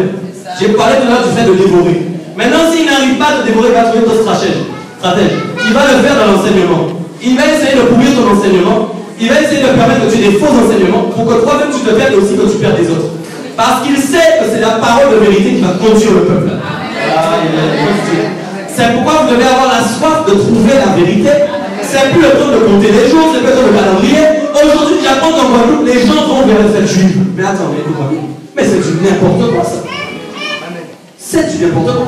J'ai parlé tout à l'heure du fait de dévorer. Maintenant, s'il n'arrive pas à te dévorer, il va trouver d'autres stratèges. Il va le faire dans l'enseignement. Il va essayer de pourrir ton enseignement. Il va essayer de permettre que tu aies des faux enseignements pour que toi-même tu te perdes aussi que tu perds les autres. Parce qu'il sait que c'est la parole de vérité qui va conduire le peuple. C'est pourquoi vous devez avoir la soif de trouver la vérité. C'est plus le temps de compter les jours, c'est plus le temps de calendrier. Aujourd'hui, j'apprends qu'en Guadeloupe, les gens vont vers la fête juive. Mais attends, mais c'est du n'importe quoi ça. C'est du n'importe quoi.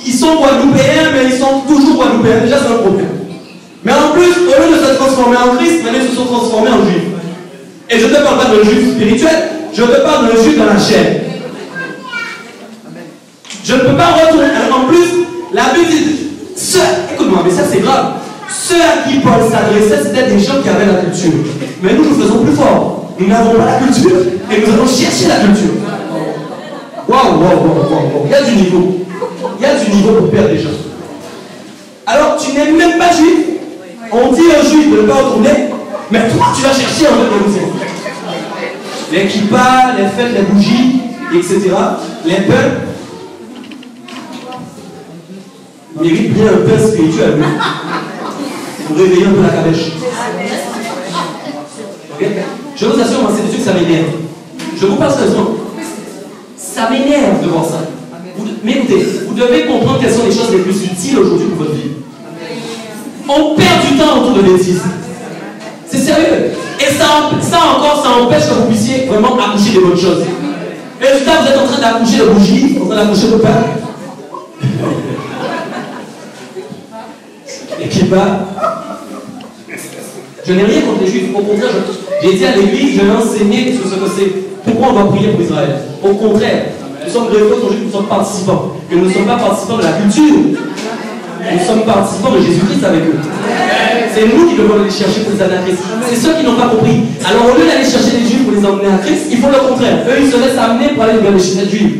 Ils sont guadeloupéens, mais ils sont toujours guadeloupéens. Déjà, c'est un problème. Mais en plus, au lieu de se transformer en Christ, maintenant ils se sont transformés en juifs. Et je ne te parle pas de juif spirituel, je te parle de juif dans la chair. Je ne peux pas retourner. En plus, la Bible dit, écoute-moi, mais ça c'est grave. Ceux à qui Paul s'adressait, c'était des gens qui avaient la culture. Mais nous, nous faisons plus fort. Nous n'avons pas la culture et nous allons chercher la culture. Waouh. Il y a du niveau. Il y a du niveau pour perdre des gens. Alors, tu n'es même pas juif. On dit aux juifs de ne pas retourner, mais toi, tu vas chercher en fait les musulmans. Les kippas, les fêtes, les bougies, etc. Les peuples méritent bien un pain spirituel. Pour réveiller un peu la cabèche. Okay? Je vous assure, moi, c'est des trucs que ça m'énerve. Je vous passe le son. Ça m'énerve de voir ça. Mais écoutez, vous devez comprendre quelles sont les choses les plus utiles aujourd'hui pour votre vie. On perd du temps autour de bêtises. C'est sérieux. Et ça encore, ça empêche que vous puissiez vraiment accoucher de bonnes choses. Et résultat, vous êtes en train d'accoucher de bougies, en train d'accoucher de pain. Et qui va. Je n'ai rien contre les juifs. Au contraire, j'ai été à l'église, je vais enseigner sur ce que c'est. Pourquoi on doit prier pour Israël? Au contraire, nous sommes greffés aux juifs, nous sommes participants. Que nous ne sommes pas participants de la culture. Nous sommes participants de Jésus-Christ avec eux. C'est nous qui devons aller chercher pour les amener à Christ. C'est ceux qui n'ont pas compris. Alors au lieu d'aller chercher les juifs pour les emmener à Christ, ils font le contraire. Eux, ils se laissent amener pour aller vers les juifs.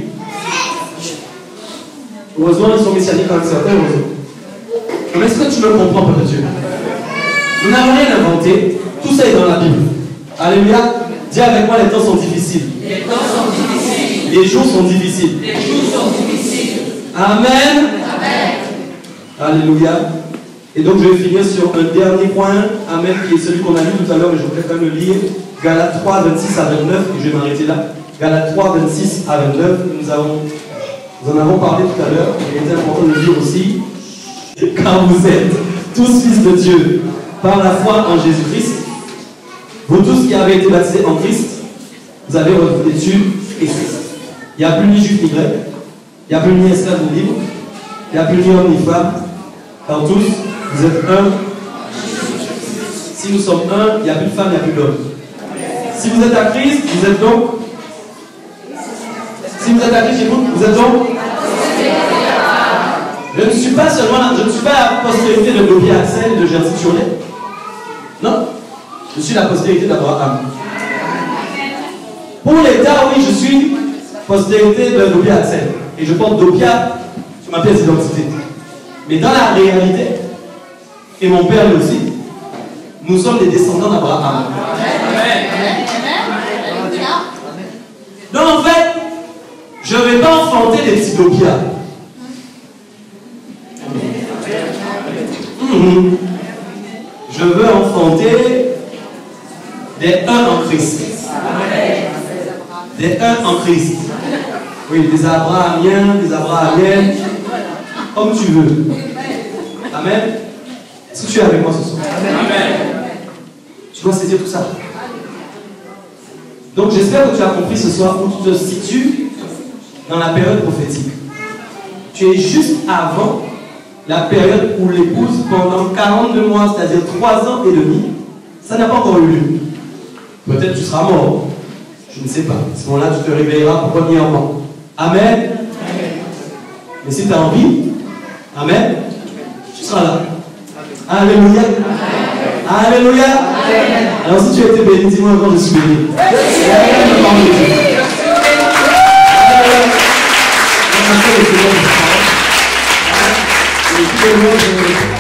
Heureusement, ils sont messianiques quand même certains. Mais est-ce que tu me comprends, Père Dieu? Nous n'avons rien inventé. Tout ça est dans la Bible. Alléluia. Dis avec moi, les temps sont difficiles. Les temps sont difficiles. Les jours sont difficiles. Les jours sont difficiles. Amen. Amen. Alléluia. Et donc je vais finir sur un dernier point, Amen, qui est celui qu'on a lu tout à l'heure, mais je voudrais quand même le lire. Galates 3, 26 à 29, et je vais m'arrêter là. Galates 3, 26 à 29, nous en avons parlé tout à l'heure, il est important de le dire aussi. Car vous êtes tous fils de Dieu, par la foi en Jésus-Christ. Vous tous qui avez été baptisés en Christ, vous avez revêtu Christ. Il n'y a plus ni juif ni grec, il n'y a plus ni esclave ni libre, il n'y a plus ni homme ni femme, car tous, vous êtes un. Si nous sommes un, il n'y a plus de femme, il n'y a plus d'homme. Si vous êtes à Christ, vous êtes donc. Si vous êtes à Christ, vous êtes donc. Je ne suis pas seulement je ne suis pas la postérité de Bobby Axel et de Jerzy Turlet. Non. Je suis la postérité d'Abraham. Pour l'État, oui, je suis postérité de Bobby Axel. Et je porte Dobia sur ma pièce d'identité. Mais dans la réalité, et mon père lui aussi, nous sommes les descendants d'Abraham. Donc en fait, je ne vais pas enfanter des petits Dobia. Je veux enfanter des uns en Christ. Des uns en Christ. Oui, des Abrahamiens, des Abrahamiennes, comme tu veux. Amen. Est-ce que tu es avec moi ce soir? Amen. Tu dois saisir tout ça. Donc j'espère que tu as compris ce soir où tu te situes dans la période prophétique. Tu es juste avant la période où l'épouse, pendant 42 mois, c'est-à-dire 3 ans et demi, ça n'a pas encore eu lieu. Peut-être tu seras mort. Je ne sais pas. À ce moment-là, tu te réveilleras premièrement. Amen. Mais si tu as envie, Amen, tu seras là. Alléluia. Alléluia. Alors si tu as été béni, dis-moi encore, je suis béni. Amen.